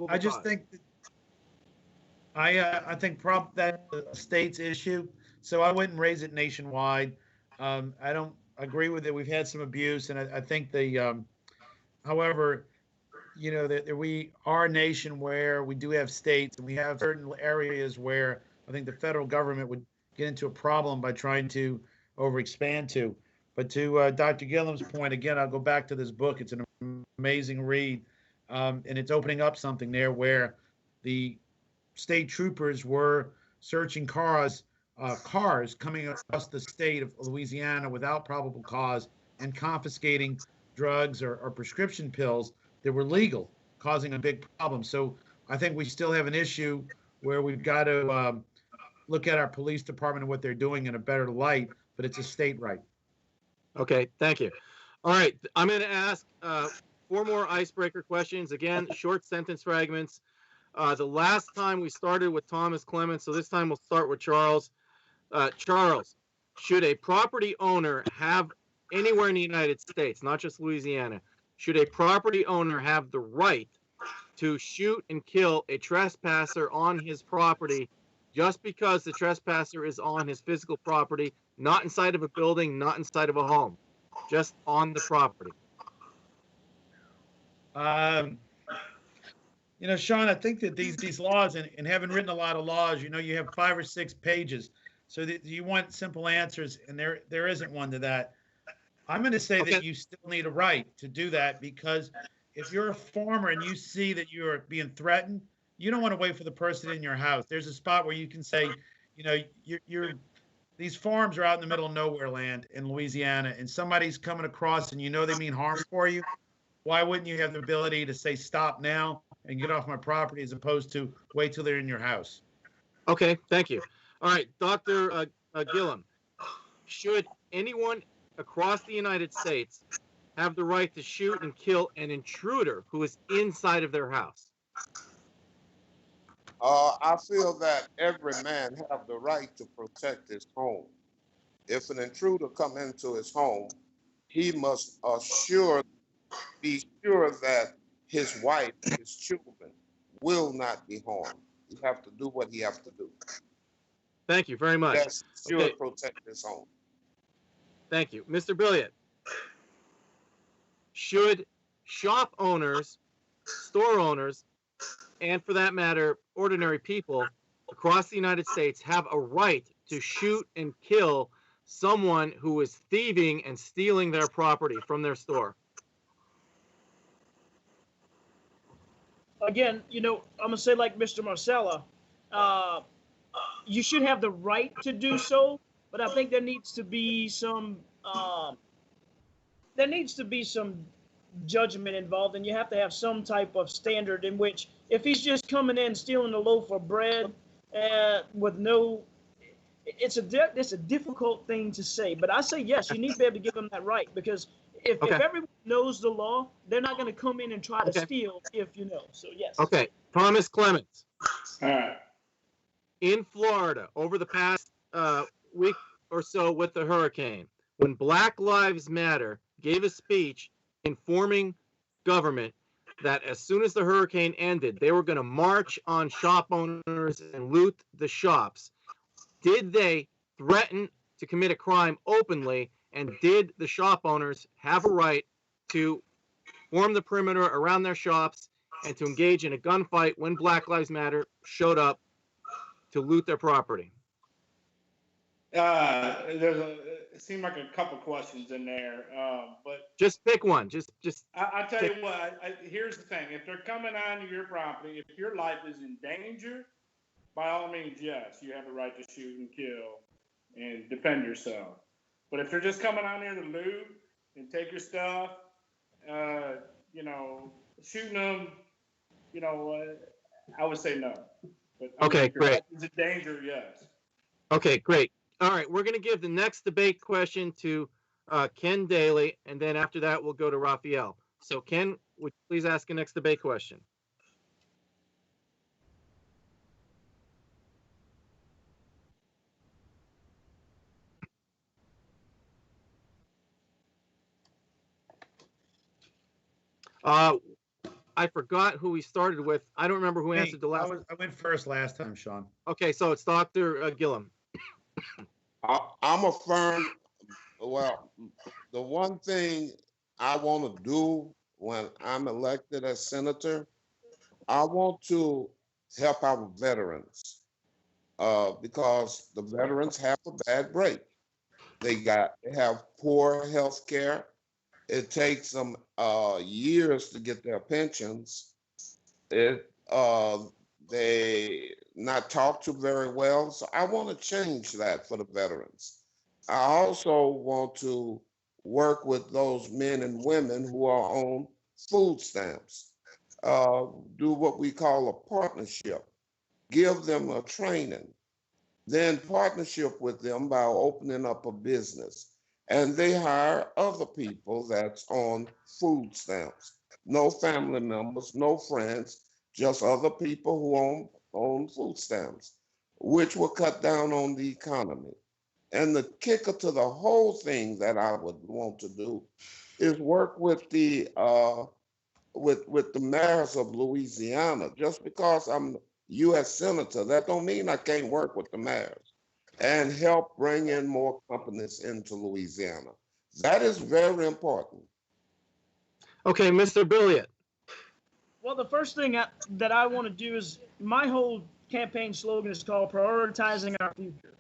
I just think that I think that's a state's issue, so I wouldn't raise it nationwide. I don't agree with it. We've had some abuse, and I think however, you know, that we are a nation where we do have states, and we have certain areas where I think the federal government would get into a problem by trying to overexpand to. But to Dr. Gillam's point, again, I'll go back to this book. It's an amazing read, and it's opening up something there where the state troopers were searching cars coming across the state of Louisiana without probable cause and confiscating drugs or prescription pills that were legal, causing a big problem. So I think we still have an issue where we've got to look at our police department and what they're doing in a better light, but it's a state right. Okay, thank you. All right, I'm going to ask 4 more icebreaker questions. Again, short sentence fragments. The last time we started with Thomas Clements, so this time we'll start with Charles. Charles, should a property owner have anywhere in the United States, not just Louisiana, should a property owner have the right to shoot and kill a trespasser on his property just because the trespasser is on his physical property, not inside of a building, not inside of a home, just on the property? You know, Sean, I think that these laws, and having written a lot of laws, you know, you have 5 or 6 pages, so that you want simple answers, and there isn't one to that. I'm going to say that you still need a right to do that, because if you're a farmer and you see that you're being threatened, you don't want to wait for the person in your house. There's a spot where you can say, you know, these farms are out in the middle of nowhere land in Louisiana, and somebody's coming across and you know they mean harm for you. Why wouldn't you have the ability to say stop now and get off my property, as opposed to wait till they're in your house? Okay, thank you. All right, Dr. Gillam, should anyone across the United States have the right to shoot and kill an intruder who is inside of their house? I feel that every man have the right to protect his home. If an intruder come into his home, he must be sure that his wife, his children, will not be harmed. You have to do what he have to do. Thank you very much. Yes, sure, protect his home. Thank you. Mr. Billiot, should shop owners, store owners, and for that matter, ordinary people across the United States have a right to shoot and kill someone who is thieving and stealing their property from their store? Again, you know, I'm gonna say like Mr. Marcella, you should have the right to do so, but I think there needs to be some judgment involved, and you have to have some type of standard in which, if he's just coming in stealing a loaf of bread with no, it's a difficult thing to say, but I say yes, you need to be able to give them that right, because if everyone knows the law, they're not going to come in and try to steal if you know. So yes. Okay, Thomas Clements. All right. In Florida, over the past week or so with the hurricane, when Black Lives Matter gave a speech informing government that as soon as the hurricane ended, they were going to march on shop owners and loot the shops, did they threaten to commit a crime openly? And did the shop owners have a right to form the perimeter around their shops and to engage in a gunfight when Black Lives Matter showed up to loot their property? it seemed like a couple questions in there, but Just pick one. Just I tell pick. you what. Here's the thing: if they're coming onto your property, if your life is in danger, by all means, yes, you have the right to shoot and kill and defend yourself. But if they're just coming on here to loot and take your stuff, uh, you know, shooting them, I would say no. But I mean, Okay, if your great. life is in danger, yes. Okay, great. All right, we're going to give the next debate question to Ken Daly, and then after that, we'll go to Raphael. So, Ken, would you please ask the next debate question? I forgot who we started with. I don't remember who answered the last. I went first last time, Sean. Okay, so it's Dr. Gillum. I'm a firm, well, the one thing I want to do when I'm elected as senator, I want to help our veterans because the veterans have a bad break. They have poor health care. It takes them years to get their pensions. They not talked to very well. So I want to change that for the veterans. I also want to work with those men and women who are on food stamps. Do what we call a partnership. Give them a training, then partnership with them by opening up a business. And they hire other people that's on food stamps. No family members, no friends, just other people who own food stamps, which will cut down on the economy. And the kicker to the whole thing that I would want to do is work with the with the mayors of Louisiana. Just because I'm U.S. senator, that don't mean I can't work with the mayors and help bring in more companies into Louisiana. That is very important. Okay, Mr. Billiot. Well, the first thing that I want to do is my whole campaign slogan is called prioritizing our future.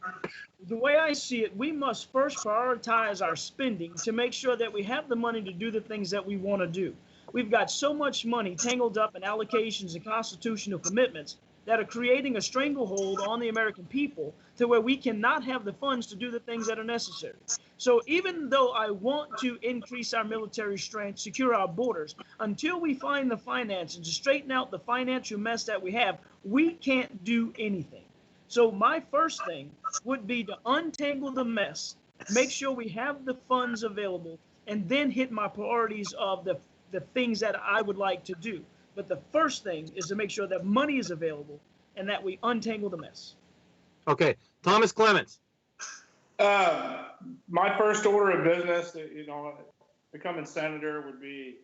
The way I see it, we must first prioritize our spending to make sure that we have the money to do the things that we want to do. We've got so much money tangled up in allocations and constitutional commitments that are creating a stranglehold on the American people to where we cannot have the funds to do the things that are necessary. So even though I want to increase our military strength, secure our borders, until we find the finances to straighten out the financial mess that we have, we can't do anything. So my first thing would be to untangle the mess, make sure we have the funds available, and then hit my priorities of the things that I would like to do. But the first thing is to make sure that money is available and that we untangle the mess. Okay, Thomas Clements. My first order of business, becoming senator would be,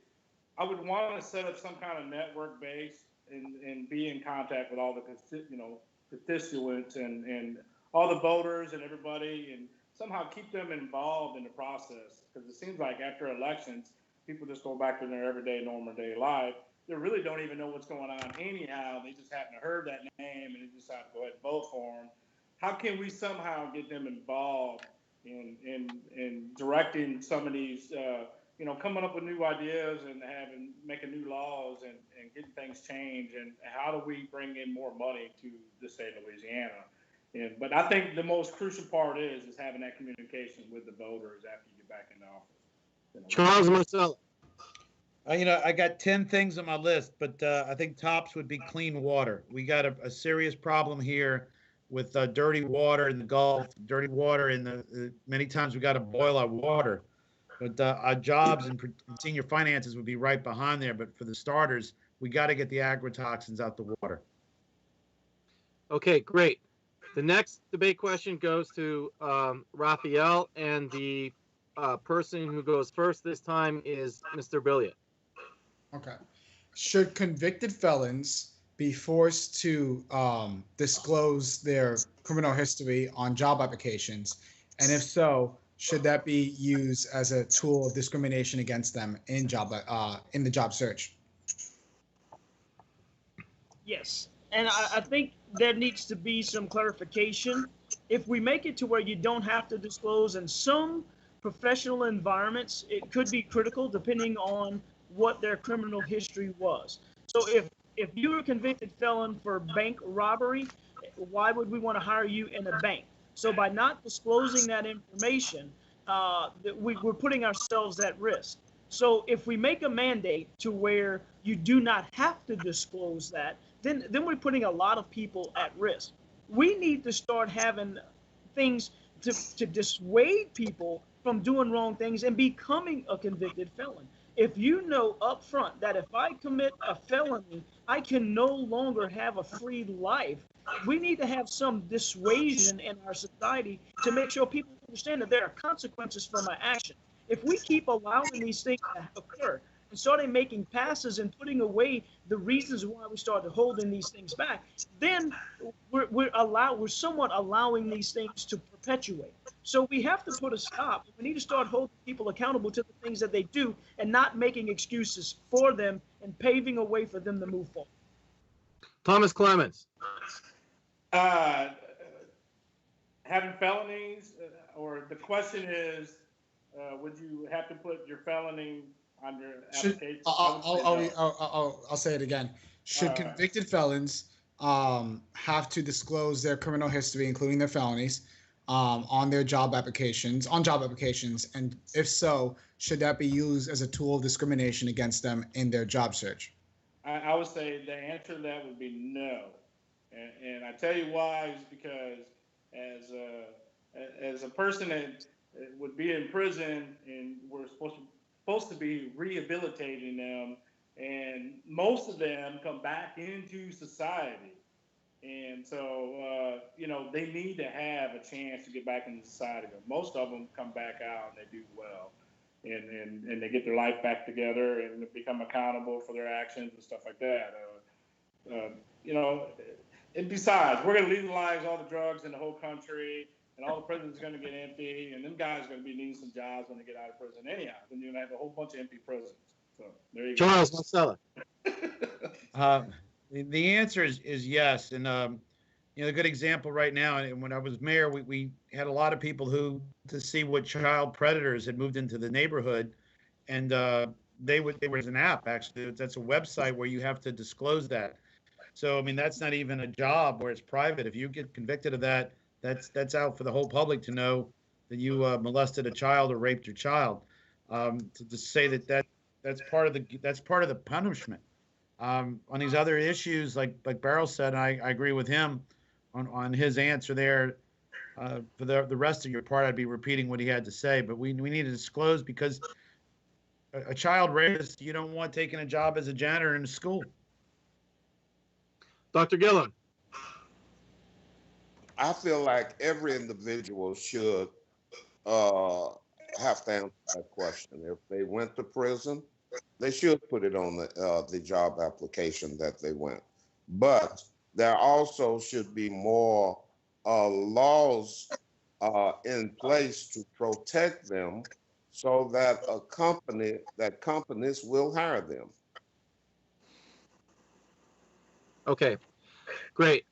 I would want to set up some kind of network base and be in contact with all the constituents and all the voters and everybody, and somehow keep them involved in the process. Because it seems like after elections, people just go back to their everyday, normal day life. They really don't even know what's going on anyhow. They just happen to heard that name and they just have to go ahead and vote for them. How can we somehow get them involved in directing some of these, coming up with new ideas and making new laws and getting things changed? And how do we bring in more money to the state of Louisiana? But I think the most crucial part is having that communication with the voters after you get back in office. Charles Marcello. I got 10 things on my list, but I think tops would be clean water. We got a serious problem here with dirty water in the Gulf, dirty water in many times we got to boil our water. But our jobs and senior finances would be right behind there. But for the starters, we got to get the agrotoxins out the water. Okay, great. The next debate question goes to Raphael, and the person who goes first this time is Mr. Billiot. Okay. Should convicted felons be forced to disclose their criminal history on job applications? And if so, should that be used as a tool of discrimination against them in the job search? Yes. And I think there needs to be some clarification If we make it to where you don't have to disclose, in some professional environments, it could be critical depending on what their criminal history was. So if you're a convicted felon for bank robbery, why would we want to hire you in a bank? So by not disclosing that information, we're putting ourselves at risk. So if we make a mandate to where you do not have to disclose that, then we're putting a lot of people at risk. We need to start having things to dissuade people from doing wrong things and becoming a convicted felon. If you know up front that if I commit a felony, I can no longer have a free life, we need to have some dissuasion in our society to make sure people understand that there are consequences for my action. If we keep allowing these things to occur and started making passes and putting away the reasons why we started holding these things back, then we're somewhat allowing these things to perpetuate. So we have to put a stop. We need to start holding people accountable to the things that they do and not making excuses for them and paving a way for them to move forward. Thomas Clemens. Uh, Having felonies, or the question is, would you have to put your felony on your application? I'll say it again. Should convicted felons have to disclose their criminal history, including their felonies, on their job applications, and if so, should that be used as a tool of discrimination against them in their job search? I would say the answer to that would be no, and I tell you why is because as a person that would be in prison and we're supposed to be rehabilitating them, and most of them come back into society. And so, they need to have a chance to get back into society. But most of them come back out and they do well. And they get their life back together and become accountable for their actions and stuff like that. And besides, we're going to legalize all the drugs in the whole country, and all the prisons are going to get empty, and them guys are going to be needing some jobs when they get out of prison anyhow. Then you're going to have a whole bunch of empty prisons. So there you go. Charles Marcella. The answer is yes. And, a good example right now, and when I was mayor, we had a lot of people who, to see what child predators had moved into the neighborhood, and there was an app, actually, that's a website where you have to disclose that. So, I mean, that's not even a job where it's private. If you get convicted of that, that's out for the whole public to know that you molested a child or raped your child. To say that's part of the punishment. On these other issues, like Beryl said, I agree with him on his answer there. For the rest of your part, I'd be repeating what he had to say. But we need to disclose, because a child rapist, you don't want taking a job as a janitor in a school. Dr. Gillum. I feel like every individual should have to answer that question. If they went to prison, they should put it on the job application that they went. But there also should be more laws in place to protect them, so that companies will hire them. Okay, great.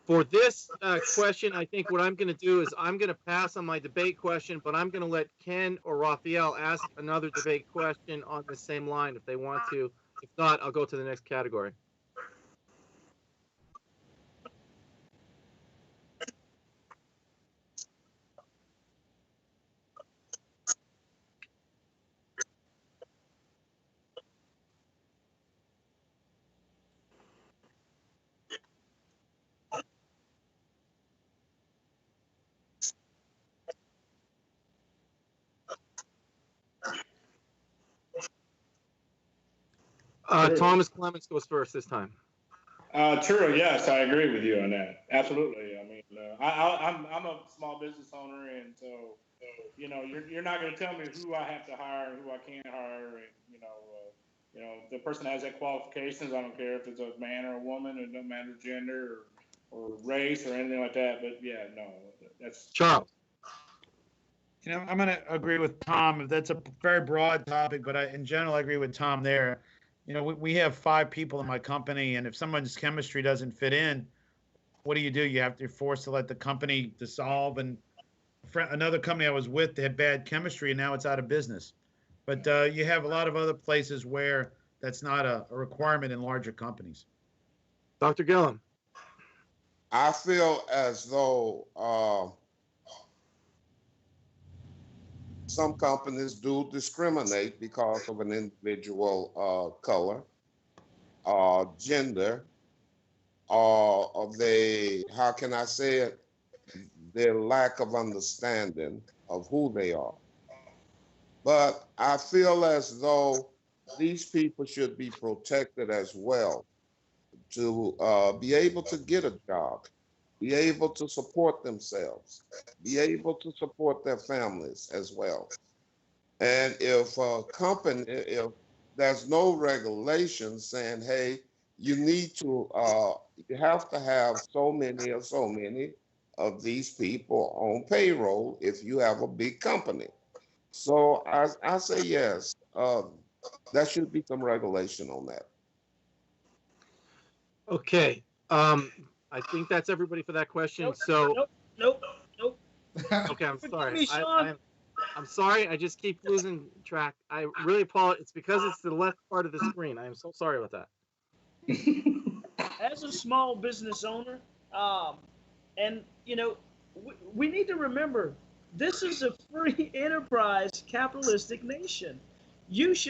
For this question, I think what I'm going to do is I'm going to pass on my debate question, but I'm going to let Ken or Raphael ask another debate question on the same line if they want to. If not, I'll go to the next category. Thomas Clemens goes first this time. True. Yes, I agree with you on that. Absolutely. I mean, I'm a small business owner, and so you're not going to tell me who I have to hire and who I can't hire, and if the person has that qualifications, I don't care if it's a man or a woman, it doesn't matter gender or race or anything like that. But yeah, no, that's Charles. I'm going to agree with Tom. That's a very broad topic, but in general, I agree with Tom there. We have 5 people in my company, and if someone's chemistry doesn't fit in, what do? You have to, you're forced to let the company dissolve. And another company I was with, they had bad chemistry, and now it's out of business. But you have a lot of other places where that's not a requirement in larger companies. Dr. Gillum. I feel as though some companies do discriminate because of an individual color, gender, or how can I say it, their lack of understanding of who they are. But I feel as though these people should be protected as well to be able to get a job, be able to support themselves, be able to support their families as well. And if a company, if there's no regulation saying, hey, you need to, you have to have so many of these people on payroll if you have a big company. So I say yes, there should be some regulation on that. Okay. I think that's everybody for that question. Nope, So, nope. okay, I'm Forgive sorry. me, Sean. I'm sorry. I just keep losing track. I really apologize. It's because it's the left part of the screen. I am so sorry about that. As a small business owner, and we need to remember this is a free enterprise capitalistic nation.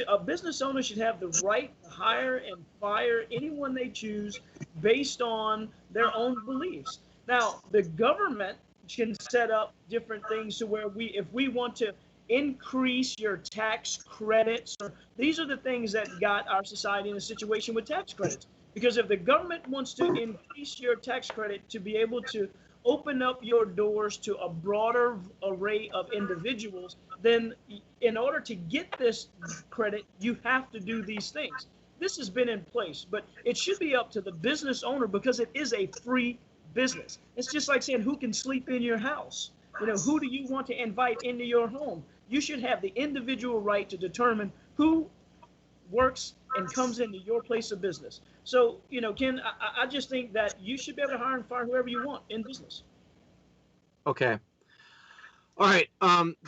A business owner should have the right to hire and fire anyone they choose based on their own beliefs. Now, the government can set up different things to where if we want to increase your tax credits, or these are the things that got our society in a situation with tax credits. Because if the government wants to increase your tax credit to be able to open up your doors to a broader array of individuals, then in order to get this credit, you have to do these things. This has been in place, but it should be up to the business owner because it is a free business. It's just like saying who can sleep in your house. Who do you want to invite into your home? You should have the individual right to determine who works and comes into your place of business. So, Ken, I just think that you should be able to hire and fire whoever you want in business. Okay. All right.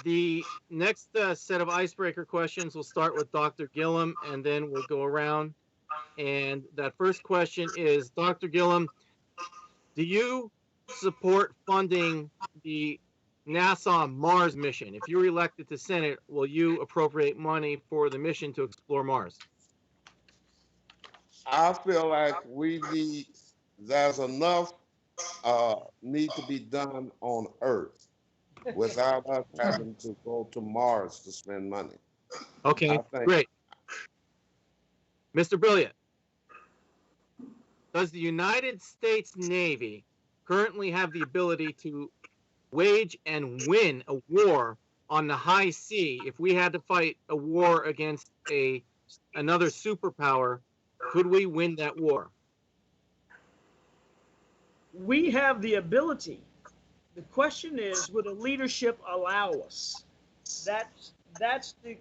The next set of icebreaker questions will start with Dr. Gillum, and then we'll go around. And that first question is, Dr. Gillum, do you support funding the NASA Mars mission? If you're elected to Senate, will you appropriate money for the mission to explore Mars? I feel like there's enough need to be done on Earth without us having to go to Mars to spend money. Okay, great. Mr. Brilliant, does the United States Navy currently have the ability to wage and win a war on the high sea? If we had to fight a war against another superpower, could we win that war? We have the ability. The question is, would the leadership allow us? That's the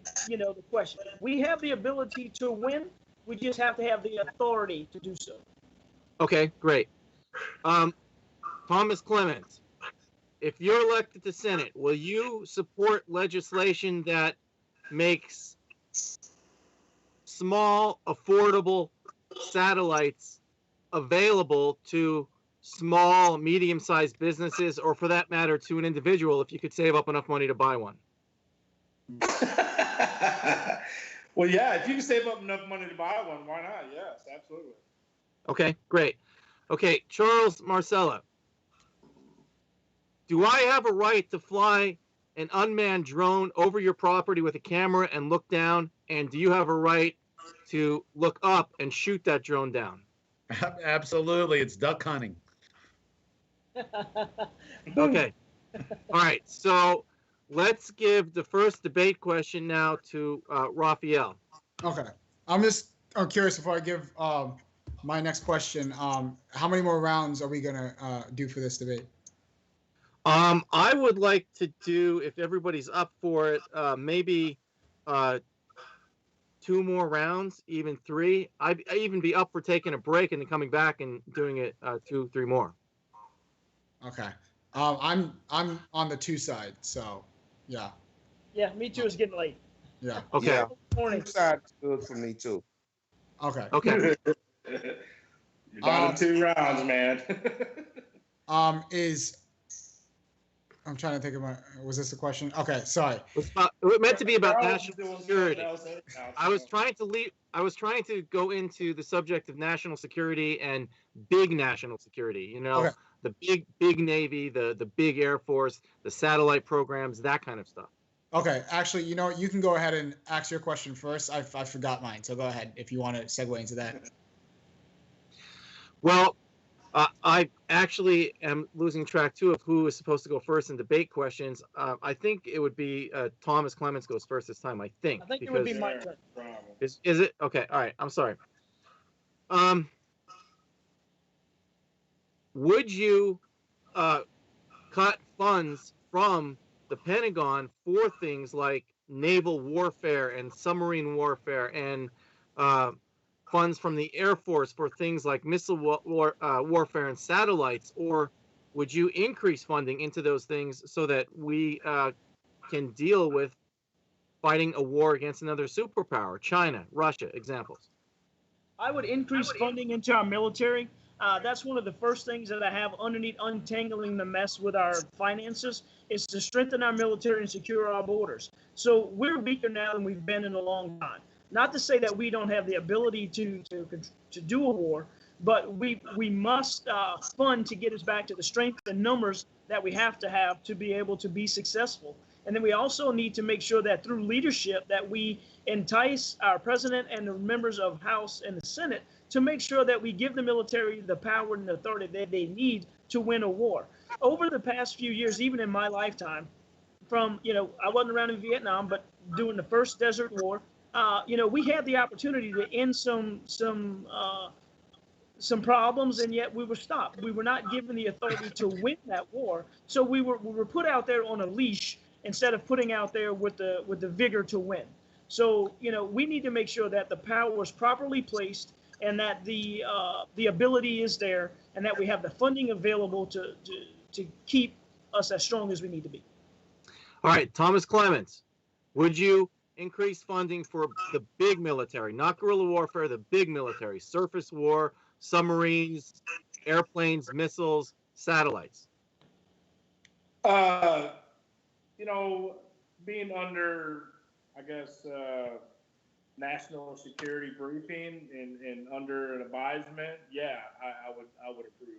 question. We have the ability to win. We just have to have the authority to do so. Okay, great. Thomas Clements, if you're elected to Senate, will you support legislation that makes small, affordable satellites available to small, medium-sized businesses, or for that matter, to an individual if you could save up enough money to buy one? Well, yeah, if you can save up enough money to buy one, why not? Yes, absolutely. Okay, great. Okay, Charles Marcella, do I have a right to fly an unmanned drone over your property with a camera and look down? And do you have a right to look up and shoot that drone down? Absolutely. It's duck hunting. Okay. All right. So let's give the first debate question now to Raphael. Okay. I'm curious before I give my next question. How many more rounds are we going to do for this debate? I would like to do, if everybody's up for it, maybe 2 more rounds, even 3. I'd even be up for taking a break and then coming back and doing it 2, 3 more. Okay. I'm on the two side, so yeah, Yeah, me too. It's getting late. yeah. Okay. Yeah, Morning. two sides good for me too. Okay. Okay. You're down to 2 rounds, man. Is I'm trying to think of was this a question? Okay, sorry. It was meant to be about Charles is national doing something security. else anyhow, I was so- trying to leave. I was trying to go into the subject of national security and big national security. You know, Okay. the big Navy, the big Air Force, the satellite programs, that kind of stuff. Okay, actually, you know what? You can go ahead and ask your question first. I forgot mine, so go ahead if you want to segue into that. Well, I actually am losing track too of who is supposed to go first in debate questions. I think it would be Thomas Clements goes first this time. I think I think it would because be my turn. is it okay? All right, I'm sorry. Um, would you cut funds from the Pentagon for things like naval warfare and submarine warfare and uh, funds from the Air Force for things like missile warfare and satellites? Or would you increase funding into those things so that we can deal with fighting a war against another superpower, China, Russia, examples? I would increase funding into our military. That's one of the first things that I have underneath untangling the mess with our finances is to strengthen our military and secure our borders. So we're weaker now than we've been in a long time. Not to say that we don't have the ability to do a war, but we must fund to get us back to the strength and numbers that we have to be able to be successful. And then we also need to make sure that through leadership that we entice our president and the members of House and the Senate to make sure that we give the military the power and the authority that they need to win a war. Over the past few years, even in my lifetime, from I wasn't around in Vietnam, but during the first Desert War, we had the opportunity to end some problems, and yet we were stopped. We were not given the authority to win that war, so we were put out there on a leash instead of putting out there with the vigor to win. So we need to make sure that the power is properly placed and that the ability is there and that we have the funding available to keep us as strong as we need to be. All right, Thomas Clements, would you increase funding for the big military, not guerrilla warfare, the big military, surface war, submarines, airplanes, missiles, satellites? Uh, being under, I guess, national security briefing and under an advisement, yeah, I would approve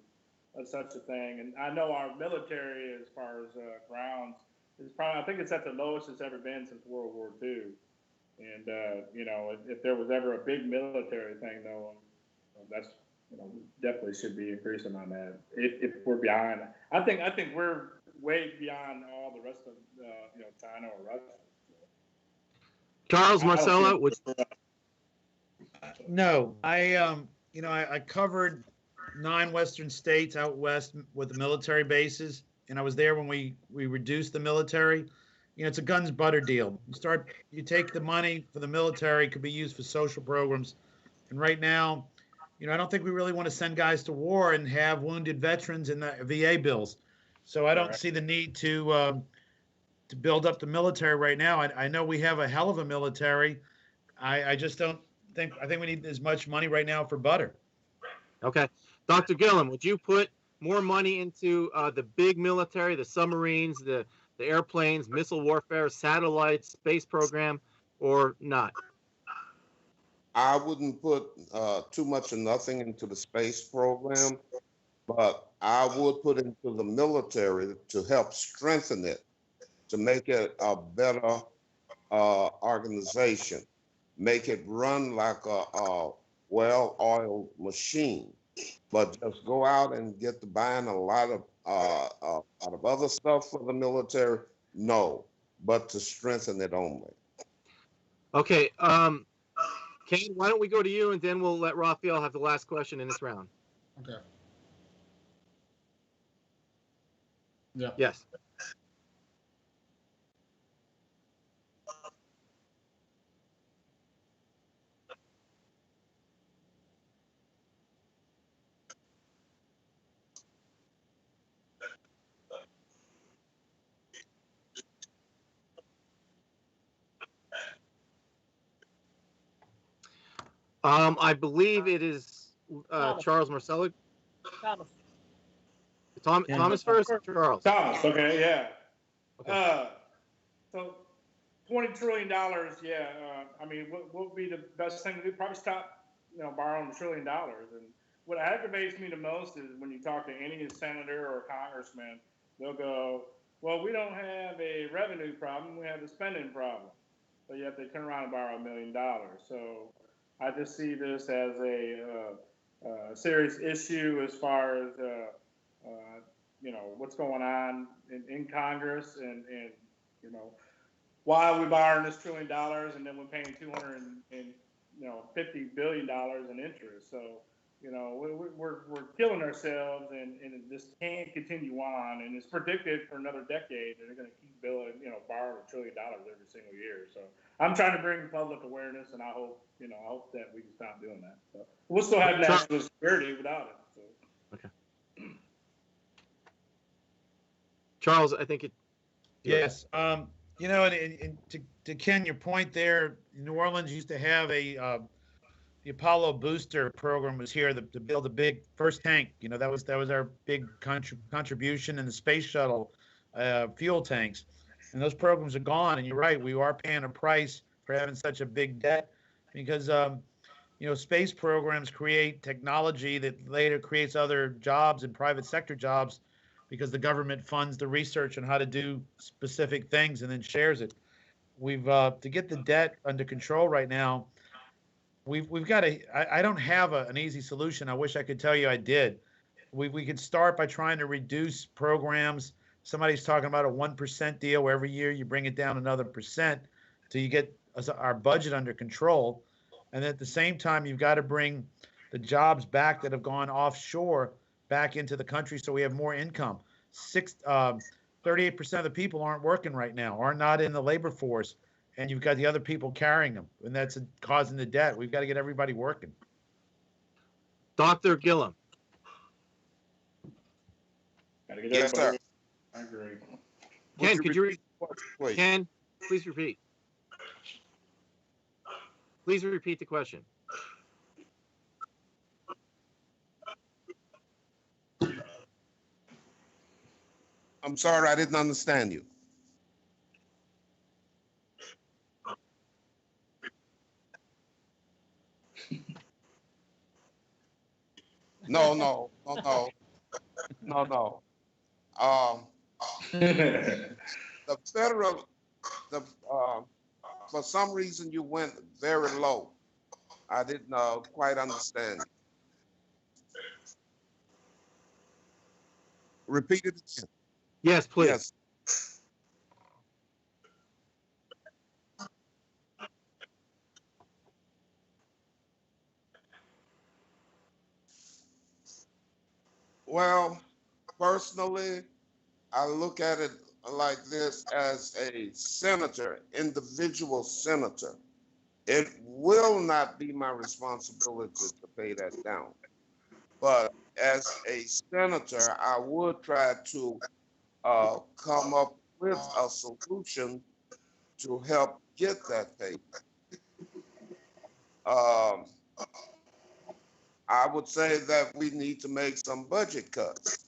of such a thing. And I know our military, as far as grounds, is probably, I think it's at the lowest it's ever been since World War II. And if there was ever a big military thing, though, that's definitely should be increasing on that. If we're behind, I think we're way beyond all the rest of China or Russia. Charles Marcella, would No, I covered 9 Western states out west with the military bases, and I was there when we reduced the military. It's a guns butter deal. You take the money for the military, could be used for social programs, and right now, I don't think we really want to send guys to war and have wounded veterans in the VA bills. So I don't see the need to build up the military right now. I know we have a hell of a military. I just don't think. I think we need as much money right now for butter. okay, Dr. Gillum, would you put more money into the big military, the submarines, the airplanes, missile warfare, satellites, space program, or not? I wouldn't put too much of nothing into the space program, but I would put into the military to help strengthen it, to make it a better organization, make it run like a well-oiled machine. But just go out and get to buying a lot of other stuff for the military, no, but to strengthen it only. Okay, Kane, why don't we go to you, and then we'll let Raphael have the last question in this round. Okay. Yeah. Yes. I believe it is Thomas. Charles Marcello. Thomas. Yeah. Thomas first, Charles. Thomas, okay, yeah. Okay. So $20 trillion, yeah. I mean, what would be the best thing to do? Probably stop, borrowing $1 trillion. And what aggravates me the most is when you talk to any senator or congressman, they'll go, well, we don't have a revenue problem, we have a spending problem. But yet they turn around and borrow $1 million. So I just see this as a serious issue as far as what's going on in Congress, and why are we borrowing this $1 trillion and then we're paying $250 billion in interest. So we're killing ourselves, and it just can't continue on. And it's predicted for another decade that they're going to keep borrowing $1 trillion every single year. So I'm trying to bring public awareness, and I hope that we can stop doing that. So we'll still have national security without it. So. Okay. Charles, I think it. Yes. And to Ken, your point there, New Orleans used to have the Apollo booster program was here to build a big first tank. That was our big contribution in the space shuttle fuel tanks, and those programs are gone. And you're right, we are paying a price for having such a big debt because space programs create technology that later creates other jobs and private sector jobs because the government funds the research on how to do specific things and then shares it. We've to get the debt under control right now. We've got I don't have an easy solution. I wish I could tell you I did. We could start by trying to reduce programs. Somebody's talking about a 1% deal where every year you bring it down another percent till you get our budget under control. And at the same time, you've got to bring the jobs back that have gone offshore back into the country so we have more income. 38% of the people aren't working right now, are not in the labor force, and you've got the other people carrying them, and that's causing the debt. We've got to get everybody working. Dr. Gillum. Yes, sir. I agree. Ken, could you repeat? Please. Ken, please repeat. Please repeat the question. I'm sorry, I didn't understand you. No. The federal, for some reason you went very low. I didn't quite understand. Repeat it again. Yes, please. Yes. Well, personally, I look at it like this: as a senator, individual senator, it will not be my responsibility to pay that down. But as a senator, I would try to come up with a solution to help get that paid. Um, I would say that we need to make some budget cuts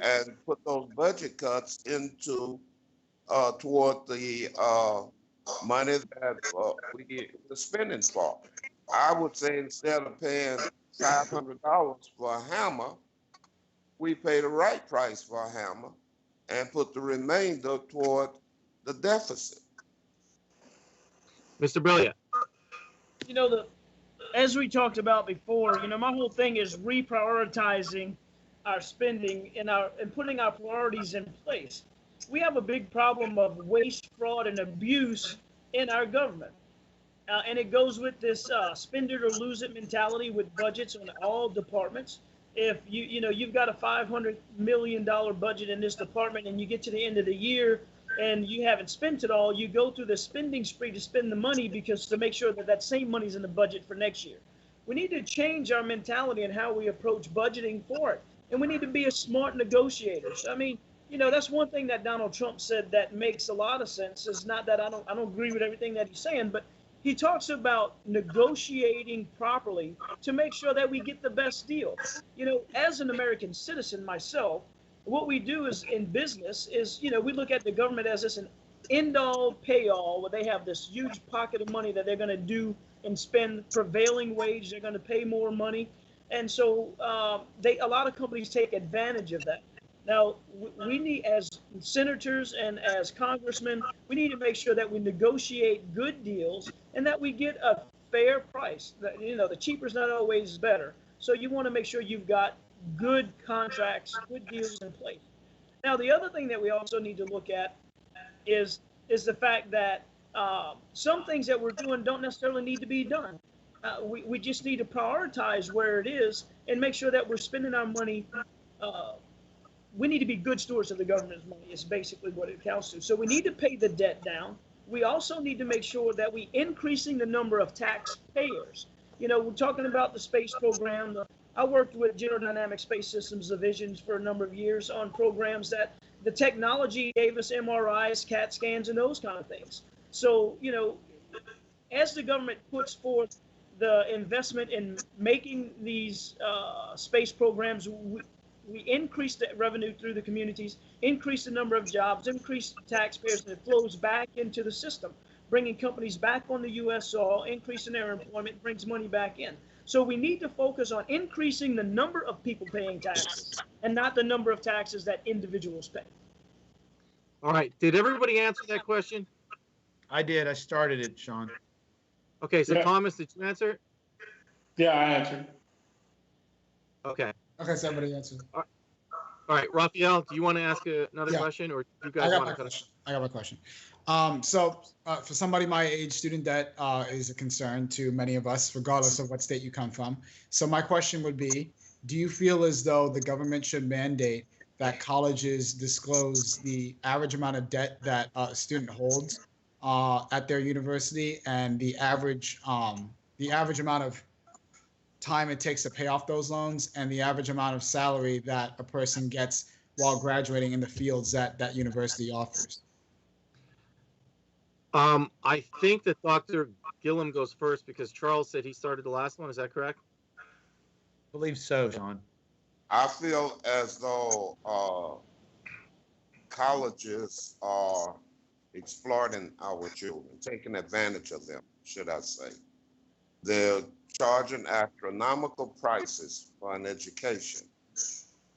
and put those budget cuts into toward the money that we're spending for. I would say instead of paying $500 for a hammer, we pay the right price for a hammer and put the remainder toward the deficit. Mr. Brilliant. As we talked about before, my whole thing is reprioritizing our spending and putting our priorities in place. We have a big problem of waste, fraud, and abuse in our government. And it goes with this spend it or lose it mentality with budgets on all departments. If you've got a $500 million budget in this department and you get to the end of the year and you haven't spent it all, you go through the spending spree to spend the money because to make sure that same money's in the budget for next year. We need to change our mentality and how we approach budgeting for it. And we need to be a smart negotiators. I mean, that's one thing that Donald Trump said that makes a lot of sense. It's not that I don't agree with everything that he's saying, but he talks about negotiating properly to make sure that we get the best deal. As an American citizen myself, what we do is in business is, we look at the government as this an end all pay all, where they have this huge pocket of money that they're going to do and spend prevailing wage. They're going to pay more money. And so a lot of companies take advantage of that. Now, we need, as senators and as congressmen, we need to make sure that we negotiate good deals and that we get a fair price. The cheaper is not always better. So you want to make sure you've got good contracts, good deals in place. Now, the other thing that we also need to look at is the fact that some things that we're doing don't necessarily need to be done. We just need to prioritize where it is and make sure that we're spending our money. We need to be good stewards of the government's money is basically what it counts to. So we need to pay the debt down. We also need to make sure that we increasing the number of taxpayers. We're talking about the space program. I worked with General Dynamics Space Systems divisions for a number of years on programs that the technology gave us MRIs, CAT scans, and those kind of things. So, as the government puts forth the investment in making these space programs, we increase the revenue through the communities, increase the number of jobs, increase taxpayers, and it flows back into the system, bringing companies back on the U.S. soil, increasing their employment, brings money back in. So we need to focus on increasing the number of people paying taxes and not the number of taxes that individuals pay. All right. Did everybody answer that question? I did. I started it, Sean. Okay. So Yeah. Thomas, did you answer? Yeah, I answered. Okay. Okay, somebody answered. All right. Raphael, do you want to ask another Yeah. question, or you I guys got want my to? question. For somebody my age, student debt is a concern to many of us, regardless of what state you come from. So my question would be, do you feel as though the government should mandate that colleges disclose the average amount of debt that a student holds at their university and the average amount of time it takes to pay off those loans and the average amount of salary that a person gets while graduating in the fields that that university offers? I think that Dr. Gillum goes first because Charles said he started the last one. Is that correct? I believe so, Sean. I feel as though colleges are exploiting our children, taking advantage of them, should I say. They're charging astronomical prices for an education.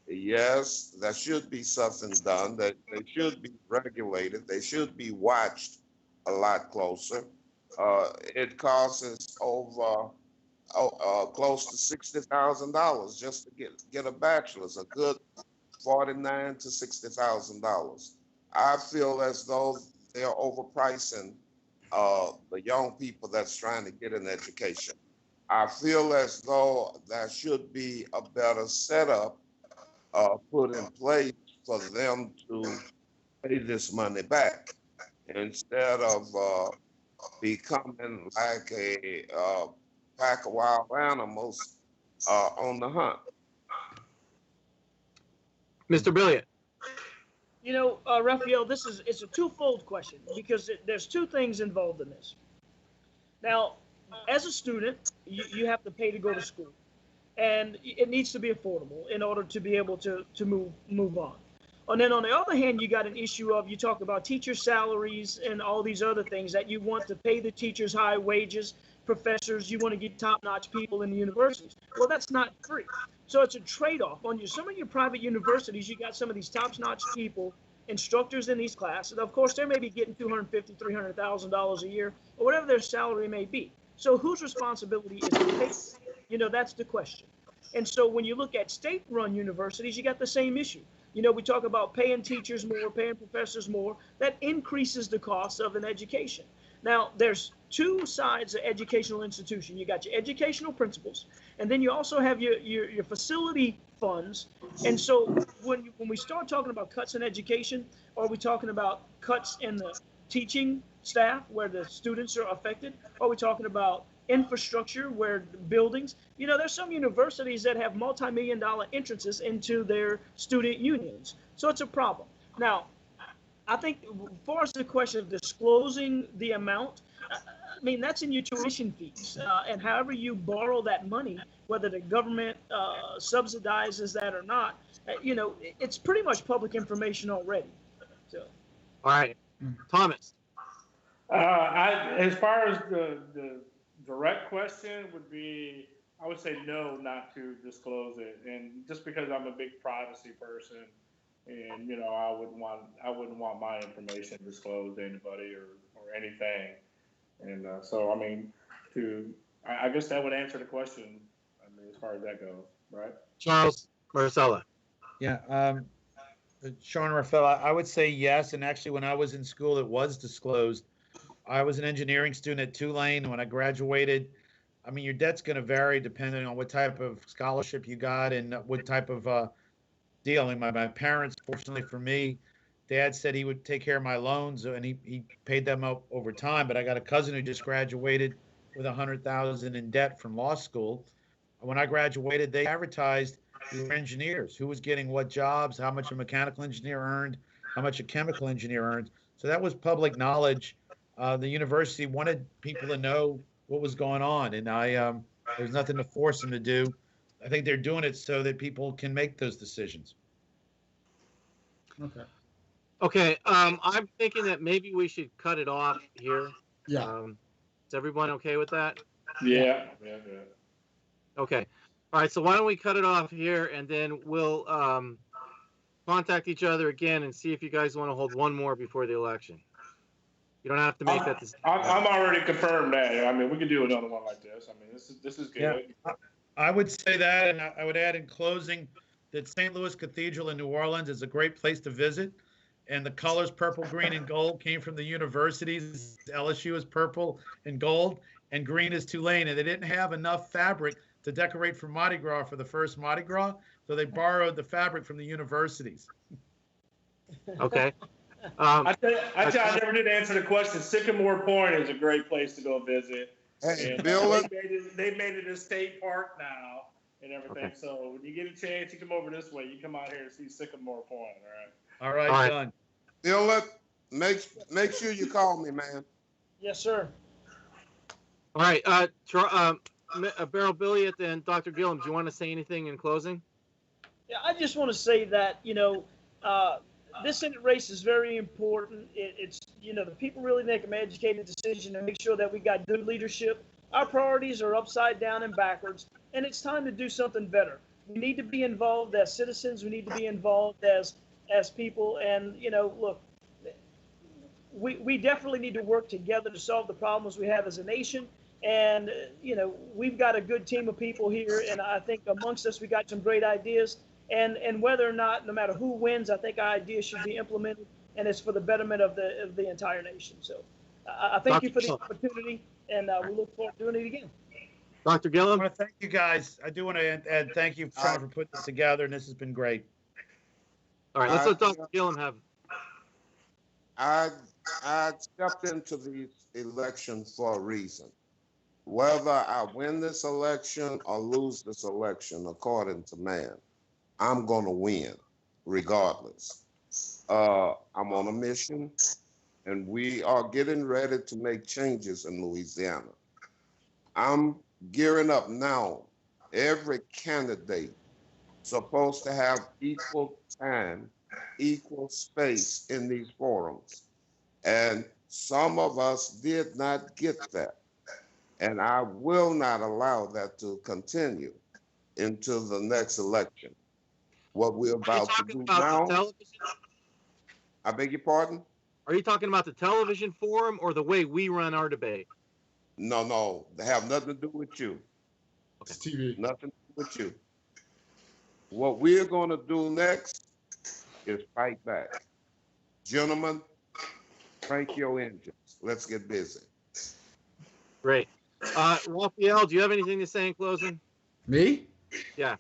Yes, there should be something done, that they should be regulated, they should be watched a lot closer. It costs us over close to $60,000 just to get a bachelor's, a good $49,000 to $60,000. I feel as though they're overpricing the young people that's trying to get an education. I feel as though there should be a better setup put in place for them to pay this money back instead of becoming like a pack of wild animals on the hunt. Mr. Brilliant. Raphael, it's a twofold question because there's two things involved in this. Now, as a student, you have to pay to go to school, and it needs to be affordable in order to be able to move on. And then on the other hand, you got an issue of, you talk about teacher salaries and all these other things that you want to pay the teachers high wages, professors, you want to get top-notch people in the universities. Well, that's not free. So it's a trade-off. On some of your private universities, you got some of these top-notch people, instructors in these classes. Of course, they may be getting $250,000, $300,000 a year, or whatever their salary may be. So whose responsibility is to pay? That's the question. And so when you look at state-run universities, you got the same issue. We talk about paying teachers more, paying professors more. That increases the cost of an education. Now, there's two sides of educational institution. You got your educational principals, and then you also have your facility funds. And so when we start talking about cuts in education, are we talking about cuts in the teaching staff where the students are affected? Are we talking about infrastructure where buildings? There's some universities that have multi-million-dollar entrances into their student unions. So it's a problem. Now, I think as far as the question of disclosing the amount, I mean, that's in your tuition fees. And however you borrow that money, whether the government subsidizes that or not, it's pretty much public information already. So, All right, Thomas. As far as the direct question would be, I would say no, not to disclose it, and just because I'm a big privacy person, and I wouldn't want my information disclosed to anybody or anything, and so I mean, I guess that would answer the question. I mean, as far as that goes, right? Charles, Marcella. Yeah. Sean Raphael, I would say yes. And actually, when I was in school, it was disclosed. I was an engineering student at Tulane. And when I graduated, I mean, your debt's going to vary depending on what type of scholarship you got and what type of deal. I mean, my parents, fortunately for me, Dad said he would take care of my loans, and he paid them up over time. But I got a cousin who just graduated with 100,000 in debt from law school. When I graduated, they advertised we were engineers, who was getting what jobs, how much a mechanical engineer earned, how much a chemical engineer earned. So that was public knowledge. The university wanted people to know what was going on, and there's nothing to force them to do. I think they're doing it so that people can make those decisions. Okay. Okay, I'm thinking that maybe we should cut it off here. Yeah. Is everyone okay with that? Yeah. Okay. All right, so why don't we cut it off here, and then we'll contact each other again and see if you guys want to hold one more before the election. You don't have to make that decision. I'm already confirmed that. I mean, we could do another one like this. I mean, this is good. Yeah, I would say that, and I would add in closing that St. Louis Cathedral in New Orleans is a great place to visit. And the colors purple, green, and gold came from the universities. LSU is purple and gold, and green is Tulane. And they didn't have enough fabric to decorate for Mardi Gras for the first Mardi Gras, so they borrowed the fabric from the universities. Okay. I never did answer the question. Sycamore Point is a great place to go visit. Hey, And, Bill, they made it a state park now and everything. Okay. So when you get a chance, you come over this way. You come out here and see Sycamore Point. All right, All right. done. Bill, make sure you call me, man. yes, sir. All right. Beryl Billiot and Dr. Gillum, do you want to say anything in closing? Yeah, I just want to say that, this Senate race is very important. It's, the people really make an educated decision and make sure that we got good leadership. Our priorities are upside down and backwards, and it's time to do something better. We need to be involved as citizens. We need to be involved as people. And, look, we definitely need to work together to solve the problems we have as a nation. And, we've got a good team of people here. And I think amongst us, we got some great ideas. And whether or not, no matter who wins, I think our ideas should be implemented. And it's for the betterment of the entire nation. So I thank you for the opportunity. And we look forward to doing it again. Dr. I Gillum? want to thank you guys. I do want to add thank you, Sean, for putting this together, and this has been great. All right, let's let Dr. Gillum have. I stepped into these elections for a reason. Whether I win this election or lose this election, according to man, I'm going to win regardless. I'm on a mission, and we are getting ready to make changes in Louisiana. I'm gearing up now. Every candidate supposed to have equal time, equal space in these forums. And some of us did not get that. And I will not allow that to continue into the next election. What we're about to do now. I beg your pardon? Are you talking about the television forum or the way we run our debate? No, they have nothing to do with you. Okay. It's TV. Nothing to do with you. What we're going to do next is fight back. Gentlemen, crank your engines. Let's get busy. Great. Raphael, do you have anything to say in closing? Me? Yeah.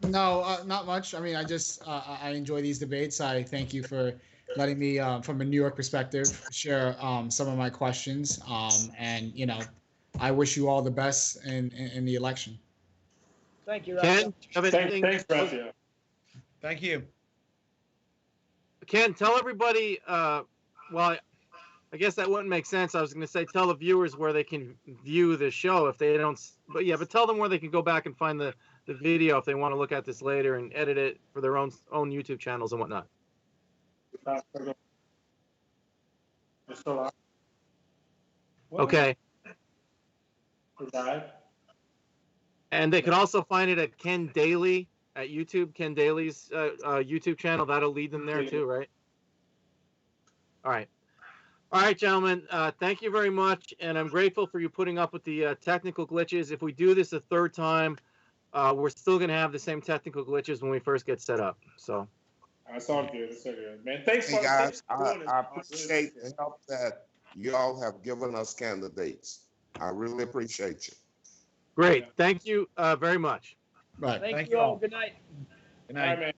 No, not much. I mean, I enjoy these debates. I thank you for letting me, from a New York perspective, share some of my questions. And I wish you all the best in the election. Thank you, Ken, Raphael. do you have anything? Thanks, Raphael. Thank you. Ken, tell everybody. Well, I guess that wouldn't make sense. I was going to say tell the viewers where they can view the show if they don't. But yeah, but tell them where they can go back and find the video if they want to look at this later and edit it for their own YouTube channels and whatnot. Okay. And they can also find it at Ken Daly at YouTube. Ken Daly's YouTube channel. That'll lead them there too, right? All right. All right, gentlemen. Thank you very much, and I'm grateful for you putting up with the technical glitches. If we do this a third time, we're still going to have the same technical glitches when we first get set up. So. It's all good. It's all good, man. Thanks, Hey guys, for doing this. I appreciate the help that you all have given us candidates. I really appreciate you. Great. Thank you very much. Right. Thank you all. Good night. Good All right, night. man.